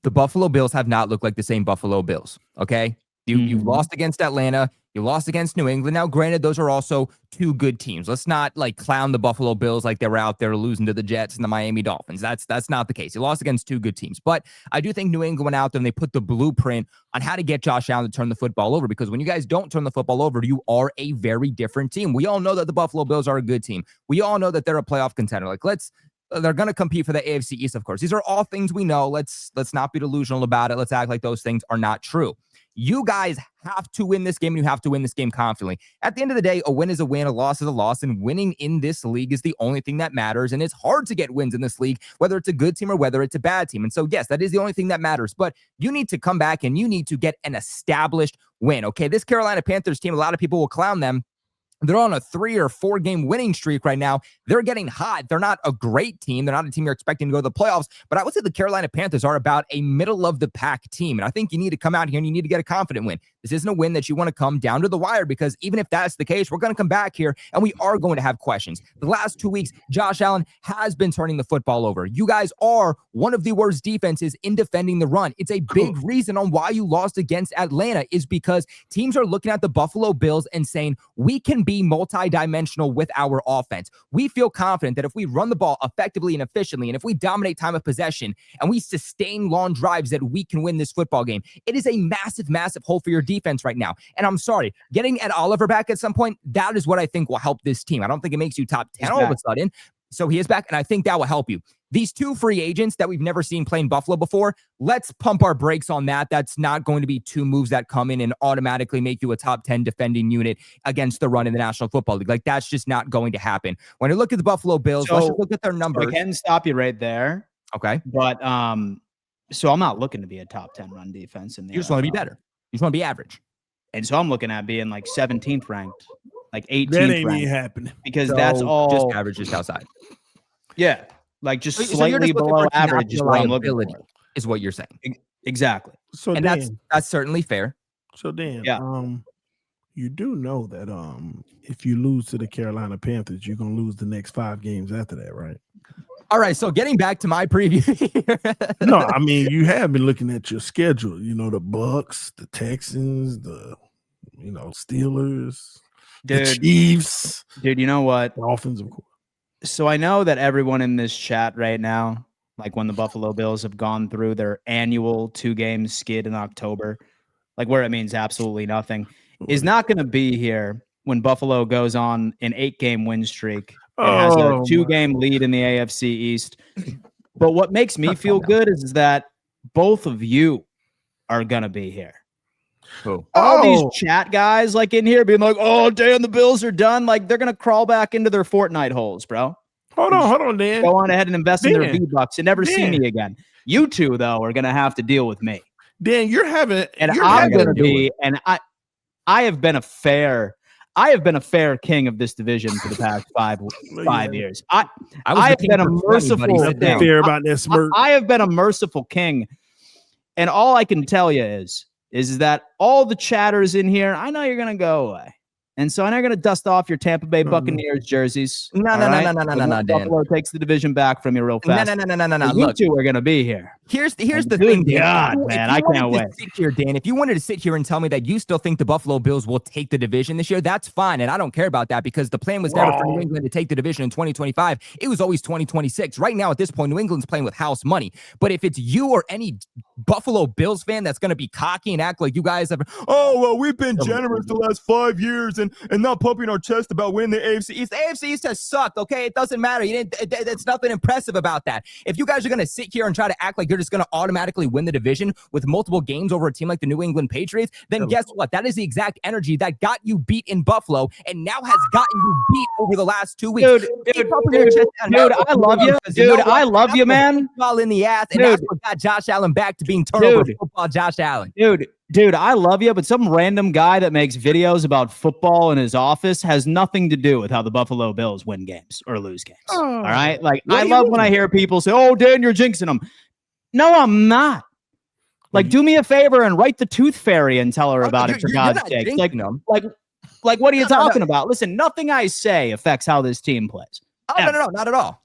the Buffalo Bills have not looked like the same Buffalo Bills. Okay, you lost against Atlanta. You lost against New England. Now, granted, those are also 2 good teams. Let's not like clown the Buffalo Bills like they were out there losing to the Jets and the Miami Dolphins. That's not the case. You lost against 2 good teams. But I do think New England went out there and they put the blueprint on how to get Josh Allen to turn the football over. Because when you guys don't turn the football over, you are a very different team. We all know that the Buffalo Bills are a good team. We all know that they're a playoff contender. Like they're going to compete for the AFC East, of course. These are all things we know. Let's not be delusional about it. Let's act like those things are not true. You guys have to win this game, and you have to win this game confidently. At the end of the day, a win is a win, a loss is a loss, and winning in this league is the only thing that matters. And it's hard to get wins in this league, whether it's a good team or whether it's a bad team. And so, yes, that is the only thing that matters. But you need to come back and you need to get an established win. Okay, this Carolina Panthers team, a lot of people will clown them. They're on a 3 or 4 game winning streak right now. They're getting hot. They're not a great team. They're not a team you're expecting to go to the playoffs, but I would say the Carolina Panthers are about a middle of the pack team. And I think you need to come out here and you need to get a confident win. This isn't a win that you want to come down to the wire, because even if that's the case, we're going to come back here and we are going to have questions. The last 2 weeks, Josh Allen has been turning the football over. You guys are one of the worst defenses in defending the run. It's a big reason on why you lost against Atlanta, is because teams are looking at the Buffalo Bills and saying, we can be multi-dimensional with our offense. We feel confident that if we run the ball effectively and efficiently, and if we dominate time of possession and we sustain long drives, that we can win this football game. It is a massive, massive hole for your defense right now. And I'm sorry, getting Ed Oliver back at some point, that is what I think will help this team. I don't think it makes you top 10 all of a sudden. So he is back, and I think that will help you. These 2 free agents that we've never seen play in Buffalo before, let's pump our brakes on that. That's not going to be 2 moves that come in and automatically make you a top 10 defending unit against the run in the National Football League. Like, that's just not going to happen. When you look at the Buffalo Bills, let's just look at their numbers. I can stop you right there. Okay. But so I'm not looking to be a top 10 run defense in the You just want to be better. You just want to be average. And so I'm looking at being like 17th ranked, like 18th That ain't ranked, even happening. because that's all Just average, just outside. Yeah, like just So you're slightly just looking below for average is what I'm looking reliability, for. is what you're saying. Exactly. So And Dan, that's certainly fair. so Dan, Yeah. you do know that if you lose to the Carolina Panthers, you're gonna lose the next 5 games after that, right? All right, so getting back to my preview here. No, I mean, you have been looking at your schedule. You know, the Bucks, the Texans, the Steelers, the Dude, Chiefs, you know what? Dolphins, of course. So I know that everyone in this chat right now, like when the Buffalo Bills have gone through their annual 2-game skid in October, like where it means absolutely nothing, is not going to be here when Buffalo goes on an 8-game win streak and has a 2-game lead in the AFC East. But what makes me feel good is that both of you are going to be here. All these chat guys like in here being like, oh, Dan, the Bills are done. Like, they're going to crawl back into their Fortnite holes, bro. Hold on, Dan. Go on ahead and invest in their Dan. V-Bucks and never see me again. You two, though, are going to have to deal with me. Dan, you're having, And you're I'm having going to be, and I have been a fair king of this division for the past five years. I have been a merciful king. fair about that smirk. I have been a merciful king. And all I can tell you is that all the chatters in here, I know you're going to go away. And so I'm not going to dust off your Tampa Bay Buccaneers jerseys. No, Dan. Buffalo takes the division back from you real fast. No. You Look, two are going to be here. here's the thing, Dan. God, man, I can't wait. Sit here, Dan. If you wanted to sit here and tell me that you still think the Buffalo Bills will take the division this year, that's fine. And I don't care about that, because the plan was never for New England to take the division in 2025. It was always 2026. Right now, at this point, New England's playing with house money. But if it's you or any Buffalo Bills fan that's going to be cocky and act like you guys have, oh, well, we've been generous the last 5 years and not pumping our chest about winning the AFC East. The AFC East has sucked, okay? It doesn't matter. It's nothing impressive about that. If you guys are going to sit here and try to act like you're just going to automatically win the division with multiple games over a team like the New England Patriots, then guess what? That is the exact energy that got you beat in Buffalo and now has gotten you beat over the last 2 weeks. Dude, I love you. Dude, I love you, man. Ball in the ass, and that's what got Josh Allen back to being turnover football Josh Allen. Dude, I love you, but some random guy that makes videos about football in his office has nothing to do with how the Buffalo Bills win games or lose games. All right? Like, I love when I hear people say, oh, Dan, you're jinxing them. No, I'm not. Like, do me a favor and write the Tooth Fairy and tell her about it, for God's sake. Like, what are you talking about? Listen, nothing I say affects how this team plays. Oh, no, not at all.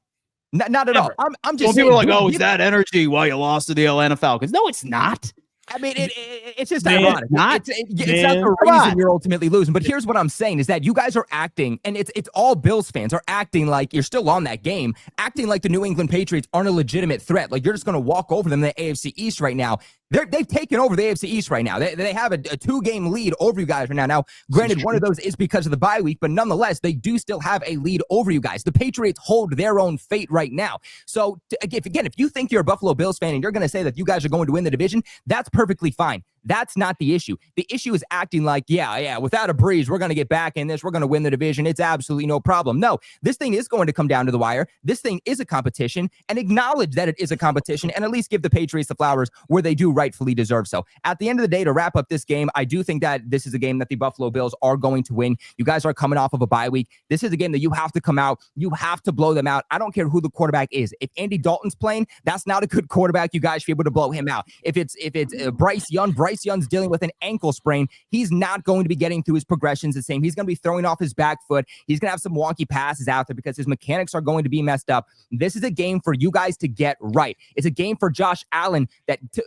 Not at all. I'm just saying. People are like, oh, is that energy why you lost to the Atlanta Falcons? No, it's not. I mean, it's just ironic. It's not the reason you're ultimately losing. But here's what I'm saying is that you guys are acting, and it's all Bills fans are acting like you're still on that game, acting like the New England Patriots aren't a legitimate threat. Like you're just going to walk over them in the AFC East right now. They've taken over the AFC East right now. They have a 2-game lead over you guys right now. Now, granted, one of those is because of the bye week, but nonetheless, they do still have a lead over you guys. The Patriots hold their own fate right now. So, if you think you're a Buffalo Bills fan and you're going to say that you guys are going to win the division, that's perfectly fine. That's not the issue. The issue is acting like, yeah, without a Breeze, we're going to get back in this. We're going to win the division. It's absolutely no problem. No, this thing is going to come down to the wire. This thing is a competition, and acknowledge that it is a competition, and at least give the Patriots the flowers where they do rightfully deserve so. At the end of the day, to wrap up this game, I do think that this is a game that the Buffalo Bills are going to win. You guys are coming off of a bye week. This is a game that you have to come out. You have to blow them out. I don't care who the quarterback is. If Andy Dalton's playing, that's not a good quarterback. You guys should be able to blow him out. If it's Bryce Young's dealing with an ankle sprain, he's not going to be getting through his progressions the same. He's going to be throwing off his back foot. He's going to have some wonky passes out there because his mechanics are going to be messed up. This is a game for you guys to get right. It's a game for Josh Allen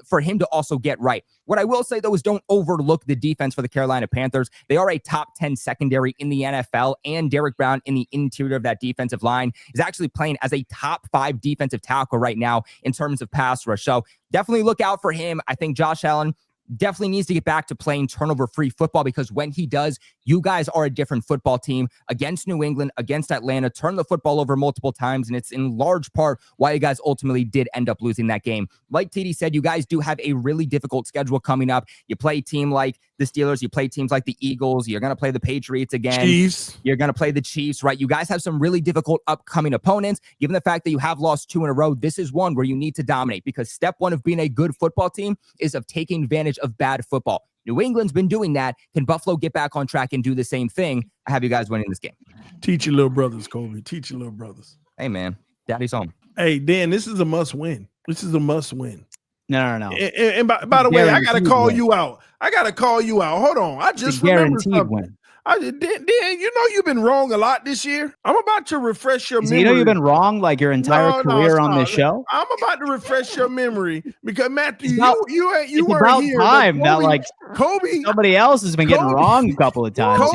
for him to also get right. What I will say, though, is don't overlook the defense for the Carolina Panthers. They are a top 10 secondary in the NFL, and Derrick Brown in the interior of that defensive line is actually playing as a top 5 defensive tackle right now in terms of pass rush. So definitely look out for him. I think Josh Allen definitely needs to get back to playing turnover-free football, because when he does, you guys are a different football team against New England, against Atlanta, turn the football over multiple times, and it's in large part why you guys ultimately did end up losing that game. Like TD said, you guys do have a really difficult schedule coming up. You play a team like the Steelers, you play teams like the Eagles, you're going to play the Patriots again. Chiefs. You're going to play the Chiefs, right? You guys have some really difficult upcoming opponents. Given the fact that you have lost 2 in a row, this is one where you need to dominate, because step 1 of being a good football team is of taking advantage of bad football. New England's been doing that. Can Buffalo get back on track and do the same thing? I have you guys winning this game. Teach your little brothers, Kobe. Teach your little brothers. Hey, man. Daddy's home. Hey, Dan, this is a must win. This is a must win. No. And by the way, I got to call you out. Hold on. I just remembered something. Win. Dan, you know you've been wrong a lot this year. I'm about to refresh your memory. You know you've been wrong like your entire career on this show. I'm about to refresh your memory because Matthew, you weren't about here. Time that like Kobe, somebody else has been getting wrong a couple of times.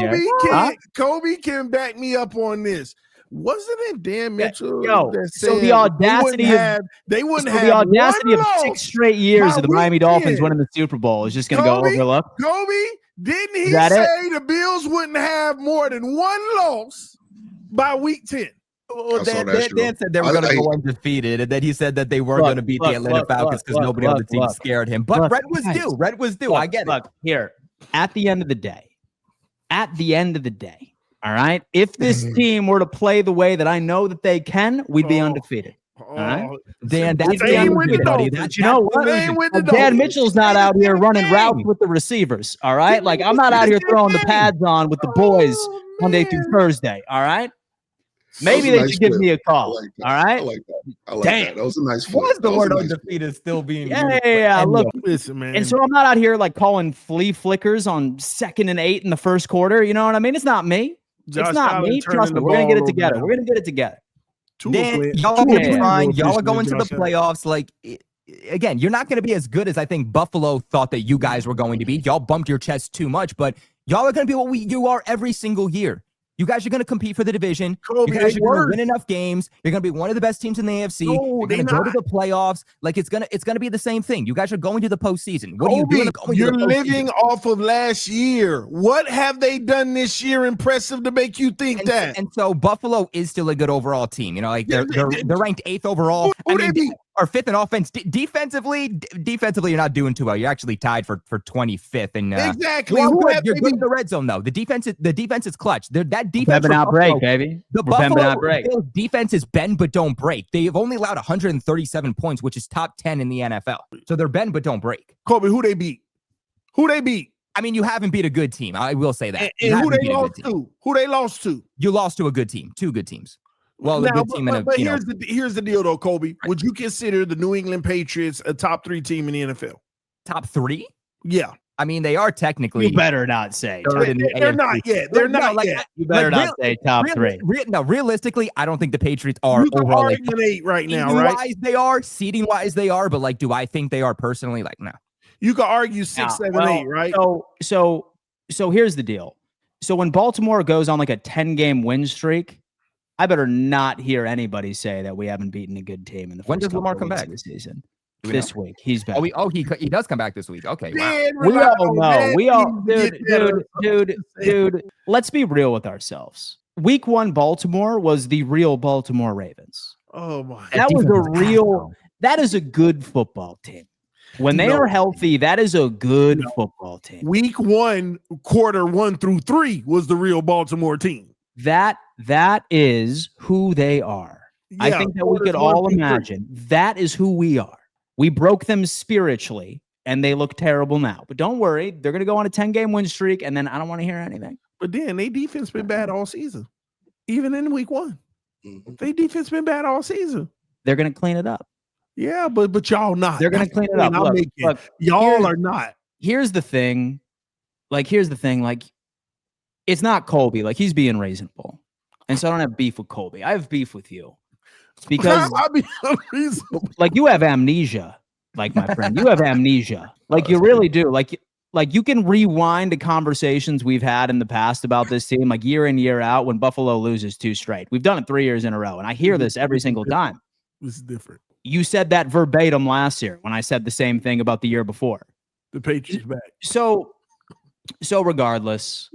Kobe can back me up on this. Wasn't it Dan Mitchell that said so the audacity the audacity of 6 straight years of the Miami Dolphins winning the Super Bowl is just going to go overlooked? Kobe, didn't he say the Bills wouldn't have more than 1 loss by week 10? Well, Dan said they were going to go undefeated, and then he said that they were going to beat the Atlanta Falcons because nobody on the team scared him. But Red was due. Red was due. I get it. Here, at the end of the day, all right, if this team were to play the way that I know that they can, we'd be undefeated. All right, Dan, that's the undefeated, buddy. You know what? Dan Mitchell's not out here running routes with the receivers. All right, like I'm not out here throwing the pads on with the boys Monday through Thursday. All right. Maybe they should give me a call. All right. I like that. That was a nice flip. What's the word undefeated still being used? Yeah. Look, listen, man. And so I'm not out here like calling flea flickers on 2nd and 8 in the first quarter. You know what I mean? It's not me. It's not me. Trust me. We're gonna get it together. We're gonna get it together. Dan, y'all are trying. Y'all are going to the playoffs. Like, again, you're not going to be as good as I think Buffalo thought that you guys were going to be. Y'all bumped your chest too much, but y'all are going to be what you are every single year. You guys are going to compete for the division. You guys are going to win enough games. You're going to be one of the best teams in the AFC. You're going to go to the playoffs. Like it's going to be the same thing. You guys are going to the postseason. What are you doing? You're living off of last year. What have they done this year impressive to make you think that? And so Buffalo is still a good overall team. You know, like they're ranked 8th overall. Or 5th in offense. Defensively, you're not doing too well. You're actually tied for 25th. And exactly. You're good in the red zone though. The defense is clutch. That defense not break, baby. The Buffalo defense is bend but don't break. They've only allowed 137 points, which is top 10 in the NFL. So they're bend but don't break. Kobe, who they beat? I mean, you haven't beat a good team. I will say that. And who they lost to? Who they lost to? You lost to a good team. 2 good teams. Well, now, but here's the deal, though, Kobe. Would you consider the New England Patriots a top 3 team in the NFL? Top 3? Yeah. I mean, they are technically. You better not say. They're not yet. They're not yet. You better not say top 3. Realistically, I don't think the Patriots are overall. 8 right now, right? Wise they are, seeding wise they are, but like, do I think they are personally? Like, no. You could argue 6, 7, 8, right? So here's the deal. So when Baltimore goes on like a 10-game win streak, I better not hear anybody say that we haven't beaten a good team in the first. When does Lamar come back this season? This week. He's back. He does come back this week. Okay. Wow. We all know. Dude, let's be real with ourselves. Week 1 Baltimore was the real Baltimore Ravens. Oh my. That is a good football team. When they are healthy, that is a good football team. Week 1, quarter 1 through 3 was the real Baltimore team. That is who they are. I think that we could all imagine that is who we are. We broke them spiritually, and they look terrible now. But don't worry, they're going to go on a 10-game win streak, and then I don't want to hear anything. But then their defense been bad all season, even in week 1. Their defense been bad all season. They're going to clean it up. Yeah, but y'all not. They're going to clean it up. Look, y'all are not. Here's the thing. Like, it's not Colby. Like, he's being reasonable. And so I don't have beef with Colby. I have beef with you. Because like, you have amnesia, like, my friend. You have amnesia. Like, you really do. Like you can rewind the conversations we've had in the past about this team, like year in, year out, when Buffalo loses 2 straight. We've done it 3 years in a row, and I hear this every single time. This is different. You said that verbatim last year when I said the same thing about the year before. The Patriots back. So regardless,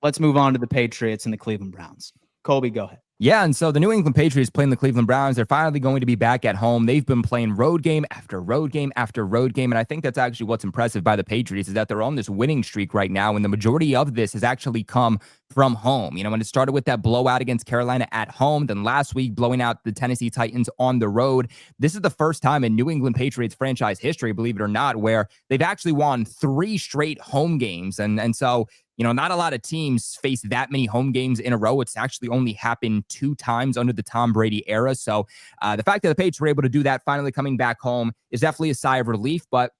let's move on to the Patriots and the Cleveland Browns. Colby, go ahead. Yeah, and so the New England Patriots playing the Cleveland Browns, they're finally going to be back at home. They've been playing road game after road game after road game, and I think that's actually what's impressive by the Patriots is that they're on this winning streak right now, and the majority of this has actually come from home. You know, when it started with that blowout against Carolina at home, then last week blowing out the Tennessee Titans on the road. This is the first time in New England Patriots franchise history, believe it or not, where they've actually won 3 straight home games, and so you know, not a lot of teams face that many home games in a row. It's actually only happened 2 times under the Tom Brady era. So the fact that the Patriots were able to do that, finally coming back home, is definitely a sigh of relief. But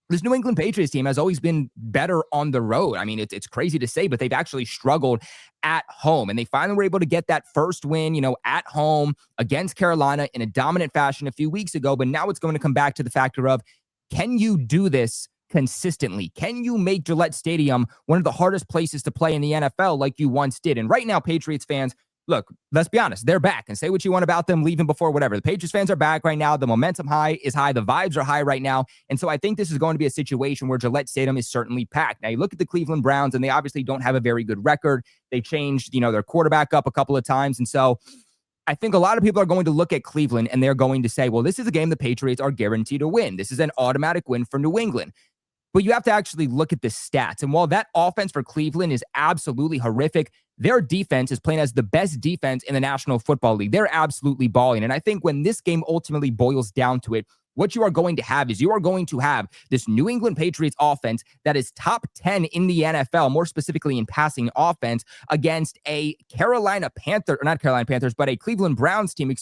this New England Patriots team has always been better on the road. I mean, it's crazy to say, but they've actually struggled at home. And they finally were able to get that first win, you know, at home against Carolina in a dominant fashion a few weeks ago. But now it's going to come back to the factor of, can you do this consistently? Can you make Gillette Stadium one of the hardest places to play in the NFL like you once did? And right now, Patriots fans, look, let's be honest, they're back, and say what you want about them leaving before, whatever. The Patriots fans are back right now. The momentum is high. The vibes are high right now. And so I think this is going to be a situation where Gillette Stadium is certainly packed. Now, you look at the Cleveland Browns, and they obviously don't have a very good record. They changed, their quarterback up a couple of times. And so I think a lot of people are going to look at Cleveland, and they're going to say, well, this is a game the Patriots are guaranteed to win. This is an automatic win for New England. But you have to actually look at the stats. And while that offense for Cleveland is absolutely horrific, their defense is playing as the best defense in the National Football League. They're absolutely balling. And I think when this game ultimately boils down to it, what you are going to have is you are going to have this New England Patriots offense that is top 10 in the NFL, more specifically in passing offense, against a not Carolina Panthers, but a Cleveland Browns team,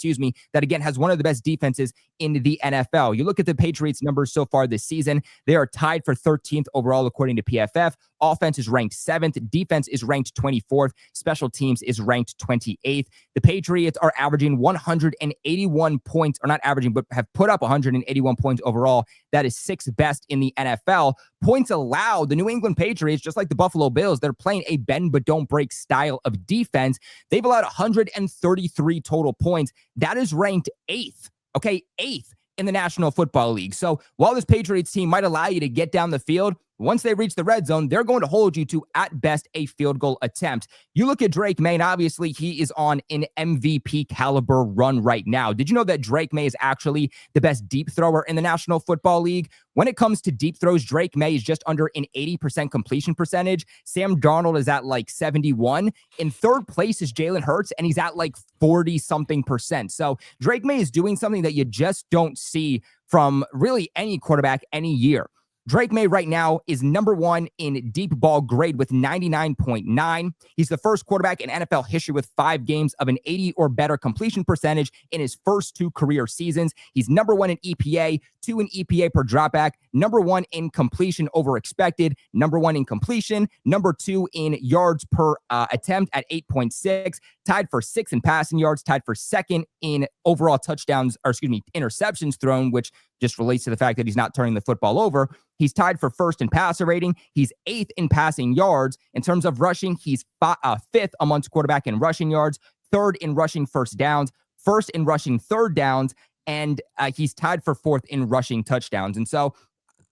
that again has one of the best defenses in the NFL. You look at the Patriots numbers so far this season, they are tied for 13th overall according to PFF. Offense is ranked 7th. Defense is ranked 24th. Special teams is ranked 28th. The Patriots are averaging 181 points, or not averaging, but have put up 181 points overall. That is 6th best in the NFL. Points allowed, the New England Patriots, just like the Buffalo Bills, they're playing a bend but don't break style of defense. They've allowed 133 total points. That is ranked 8th. Okay, 8th in the National Football League. So while this Patriots team might allow you to get down the field, once they reach the red zone, they're going to hold you to, at best, a field goal attempt. You look at Drake May, and obviously he is on an MVP caliber run right now. Did you know that Drake May is actually the best deep thrower in the National Football League? When it comes to deep throws, Drake May is just under an 80% completion percentage. Sam Darnold is at like 71. In 3rd place is Jalen Hurts, and he's at like 40-something%. So Drake May is doing something that you just don't see from really any quarterback any year. Drake May right now is number 1 in deep ball grade with 99.9. He's the first quarterback in NFL history with 5 games of an 80 or better completion percentage in his first 2 career seasons. He's number 1 in EPA, 2 in EPA per dropback, number 1 in completion over expected, number 1 in completion, number 2 in yards per attempt at 8.6, tied for 6th in passing yards, tied for 2nd in overall interceptions thrown, which just relates to the fact that he's not turning the football over. He's tied for 1st in passer rating. He's 8th in passing yards. In terms of rushing, he's 5th amongst quarterback in rushing yards, 3rd in rushing first downs, 1st in rushing third downs, and he's tied for 4th in rushing touchdowns. And so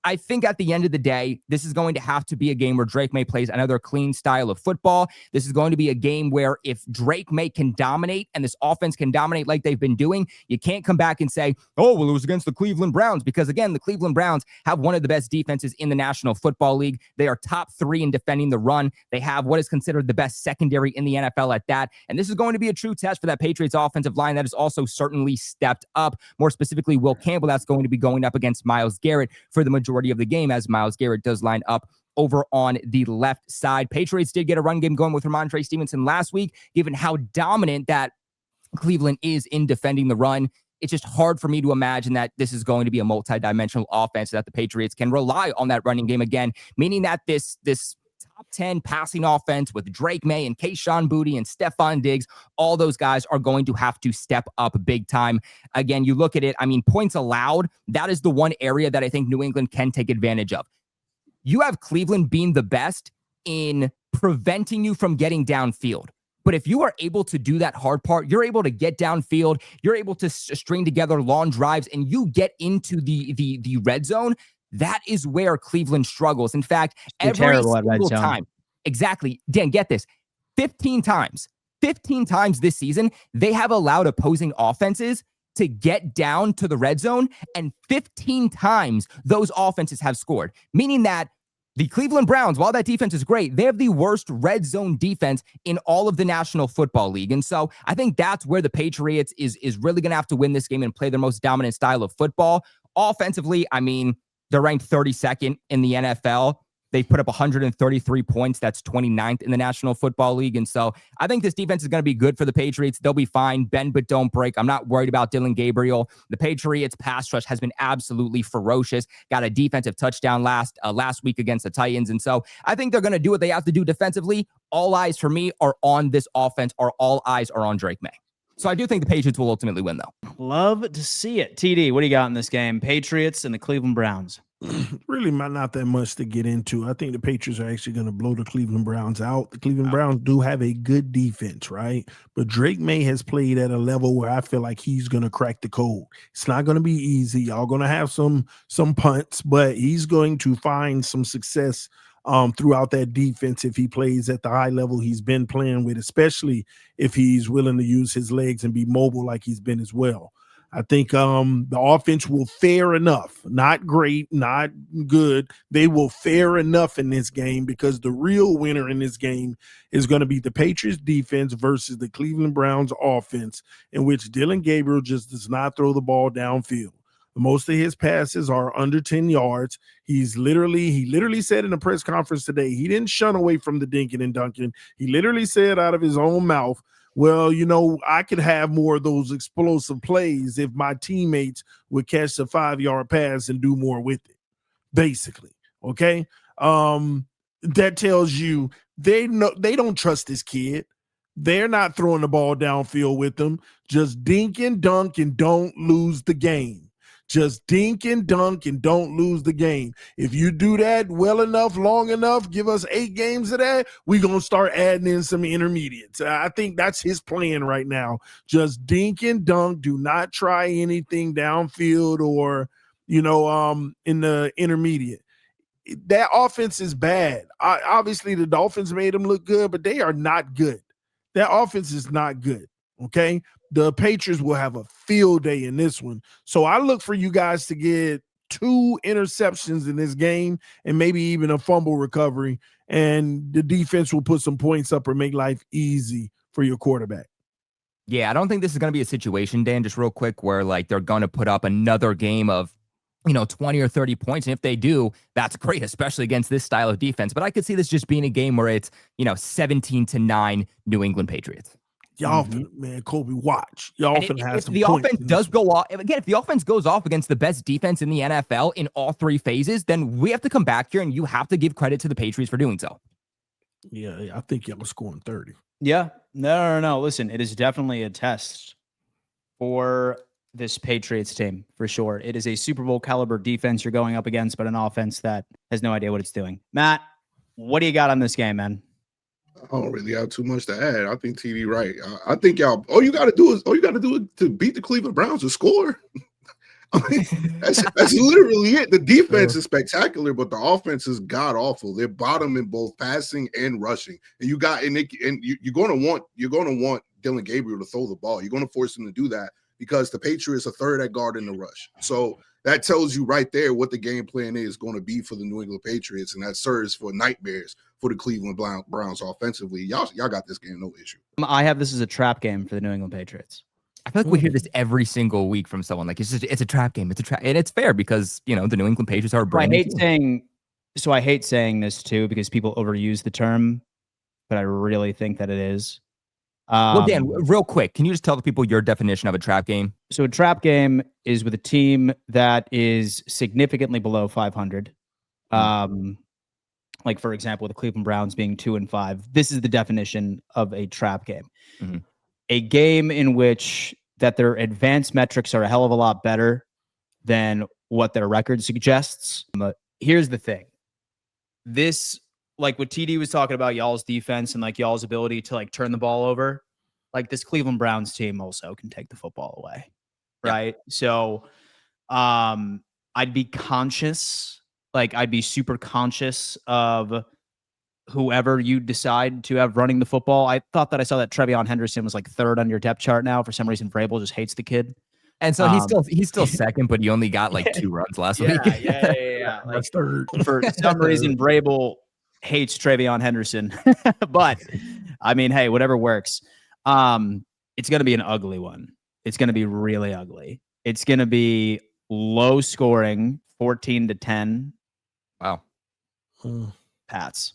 I think at the end of the day, this is going to have to be a game where Drake May plays another clean style of football. This is going to be a game where if Drake May can dominate and this offense can dominate like they've been doing, you can't come back and say, oh, well, it was against the Cleveland Browns, because again, the Cleveland Browns have one of the best defenses in the National Football League. They are top 3 in defending the run. They have what is considered the best secondary in the NFL at that. And this is going to be a true test for that Patriots offensive line that has also certainly stepped up. More specifically, Will Campbell, that's going to be going up against Myles Garrett for the majority of the game, as Myles Garrett does line up over on the left side. Patriots did get a run game going with Ramondre Stevenson last week, given how dominant that Cleveland is in defending the run. It's just hard for me to imagine that this is going to be a multi-dimensional offense, that the Patriots can rely on that running game again, meaning that this top 10 passing offense with Drake May and Kayshon Boutte and Stephon Diggs, all those guys are going to have to step up big time. Again, you look at it, I mean, points allowed, that is the one area that I think New England can take advantage of. You have Cleveland being the best in preventing you from getting downfield. But if you are able to do that hard part, you're able to get downfield, you're able to string together long drives, and you get into the red zone, that is where Cleveland struggles. In fact, every single time. Exactly. Dan, get this. 15 times this season, they have allowed opposing offenses to get down to the red zone, and 15 times those offenses have scored, meaning that the Cleveland Browns, while that defense is great, they have the worst red zone defense in all of the National Football League. And so I think that's where the Patriots is really going to have to win this game and play their most dominant style of football. Offensively, I mean, they're ranked 32nd in the NFL. They put up 133 points. That's 29th in the National Football League. And so I think this defense is going to be good for the Patriots. They'll be fine. Bend but don't break. I'm not worried about Dylan Gabriel. The Patriots pass rush has been absolutely ferocious. Got a defensive touchdown last week against the Titans. And so I think they're going to do what they have to do defensively. All eyes for me are on this offense, or all eyes are on Drake May. So I do think the Patriots will ultimately win, though. Love to see it. TD, what do you got in this game? Patriots and the Cleveland Browns. Really not that much to get into. I think the Patriots are actually going to blow the Cleveland Browns out. The Cleveland Browns do have a good defense, right? But Drake May has played at a level where I feel like he's going to crack the code. It's not going to be easy. Y'all going to have some punts, but he's going to find some success throughout that defense if he plays at the high level he's been playing with, especially if he's willing to use his legs and be mobile like he's been as well. I think the offense will fare enough, not great, not good. They will fare enough in this game, because the real winner in this game is going to be the Patriots defense versus the Cleveland Browns offense, in which Dylan Gabriel just does not throw the ball downfield. Most of his passes are under 10 yards. He literally said in a press conference today, he didn't shun away from the dinking and dunking. He literally said out of his own mouth, well, I could have more of those explosive plays if my teammates would catch the 5-yard pass and do more with it, basically. Okay. That tells you they don't trust this kid. They're not throwing the ball downfield with them. Just dink and dunk and don't lose the game. Just dink and dunk and don't lose the game. If you do that well enough, long enough, give us 8 games of that, we're going to start adding in some intermediates. I think that's his plan right now. Just dink and dunk. Do not try anything downfield or, in the intermediate. That offense is bad. Obviously, the Dolphins made them look good, but they are not good. That offense is not good, okay? The Patriots will have a field day in this one. So I look for you guys to get 2 interceptions in this game and maybe even a fumble recovery, and the defense will put some points up or make life easy for your quarterback. Yeah, I don't think this is going to be a situation, Dan, just real quick, where they're going to put up another game of 20 or 30 points. And if they do, that's great, especially against this style of defense. But I could see this just being a game where it's, 17-9 New England Patriots. Y'all, man, Kobe, watch. Y'all often have some points. If the offense does go off, again, if the offense goes off against the best defense in the NFL in all 3 phases, then we have to come back here and you have to give credit to the Patriots for doing so. Yeah, I think y'all are scoring 30. Yeah. No. Listen, it is definitely a test for this Patriots team, for sure. It is a Super Bowl caliber defense you're going up against, but an offense that has no idea what it's doing. Matt, what do you got on this game, man? I don't really have too much to add. I think TD right. I think y'all all you got to do is to beat the Cleveland Browns to score. I mean, that's literally it. The defense is spectacular, but the offense is god awful. They're bottom in both passing and rushing. And you're going to want Dylan Gabriel to throw the ball. You're going to force him to do that because the Patriots are third at guard in the rush. So that tells you right there what the game plan is going to be for the New England Patriots, and that serves for nightmares for the Cleveland Browns offensively. Y'all got this game, no issue. I have this as a trap game for the New England Patriots. I feel like we hear this every single week from someone. Like, it's a trap game. It's a trap. And it's fair because, the New England Patriots are a brand new team. I hate saying this too because people overuse the term, but I really think that it is. Well, Dan, real quick, can you just tell the people your definition of a trap game? So a trap game is with a team that is significantly below 500. Like, for example, the Cleveland Browns being 2-5. This is the definition of a trap game. Mm-hmm. A game in which that their advanced metrics are a hell of a lot better than what their record suggests. But here's the thing. This, like what TD was talking about, y'all's defense and like y'all's ability to like turn the ball over, like this Cleveland Browns team also can take the football away. Right. Yeah. So I'd be conscious, I'd be super conscious of whoever you decide to have running the football. I thought that I saw that Trevion Henderson was like third on your depth chart now. For some reason, Vrabel just hates the kid. And so he's still second, but he only got like 2 runs last week. Yeah. Like, third. For some reason, Vrabel hates Trevion Henderson. But I mean, hey, whatever works. It's going to be an ugly one. It's going to be really ugly. It's going to be low scoring, 14-10. Wow. Pats.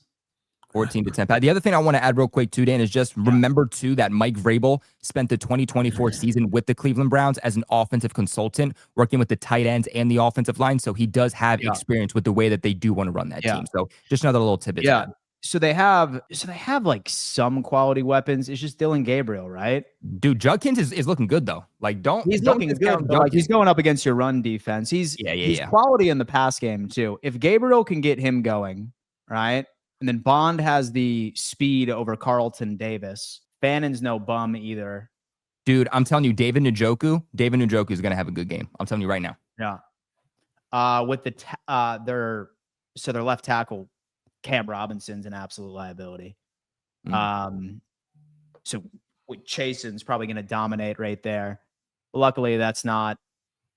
14-10. Pat. The other thing I want to add real quick too, Dan, is just remember too that Mike Vrabel spent the 2024 season with the Cleveland Browns as an offensive consultant, working with the tight ends and the offensive line. So he does have experience with the way that they do want to run that team. So just another little tidbit. Yeah. So they have like some quality weapons. It's just Dylan Gabriel, right? Dude, Judkins is looking good though. He's looking good. Like, he's going up against your run defense. He's quality in the pass game too. If Gabriel can get him going, right? And then Bond has the speed over Carlton Davis. Fannon's no bum either. Dude, I'm telling you, David Njoku is going to have a good game. I'm telling you right now. Yeah. With their left tackle, Cam Robinson's an absolute liability. So with Chasen's probably going to dominate right there. Luckily, that's not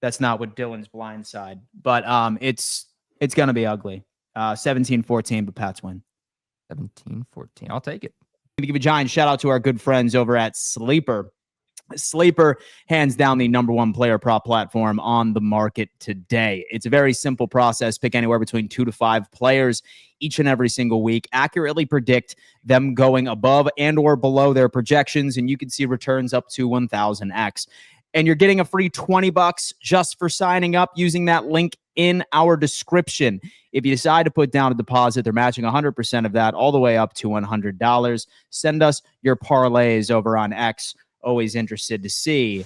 what Dylan's blind side. But it's going to be ugly. 17-14, but Pats win. 17-14. I'll take it. I'm going to give a giant shout out to our good friends over at Sleeper. Sleeper, hands down the number one player prop platform on the market today. It's a very simple process. Pick anywhere between 2 to 5 players each and every single week. Accurately predict them going above and or below their projections, and you can see returns up to 1000x. And you're getting a free $20 just for signing up using that link in our description. If you decide to put down a deposit, they're matching 100% of that all the way up to $100. Send us your parlays over on X. Always interested to see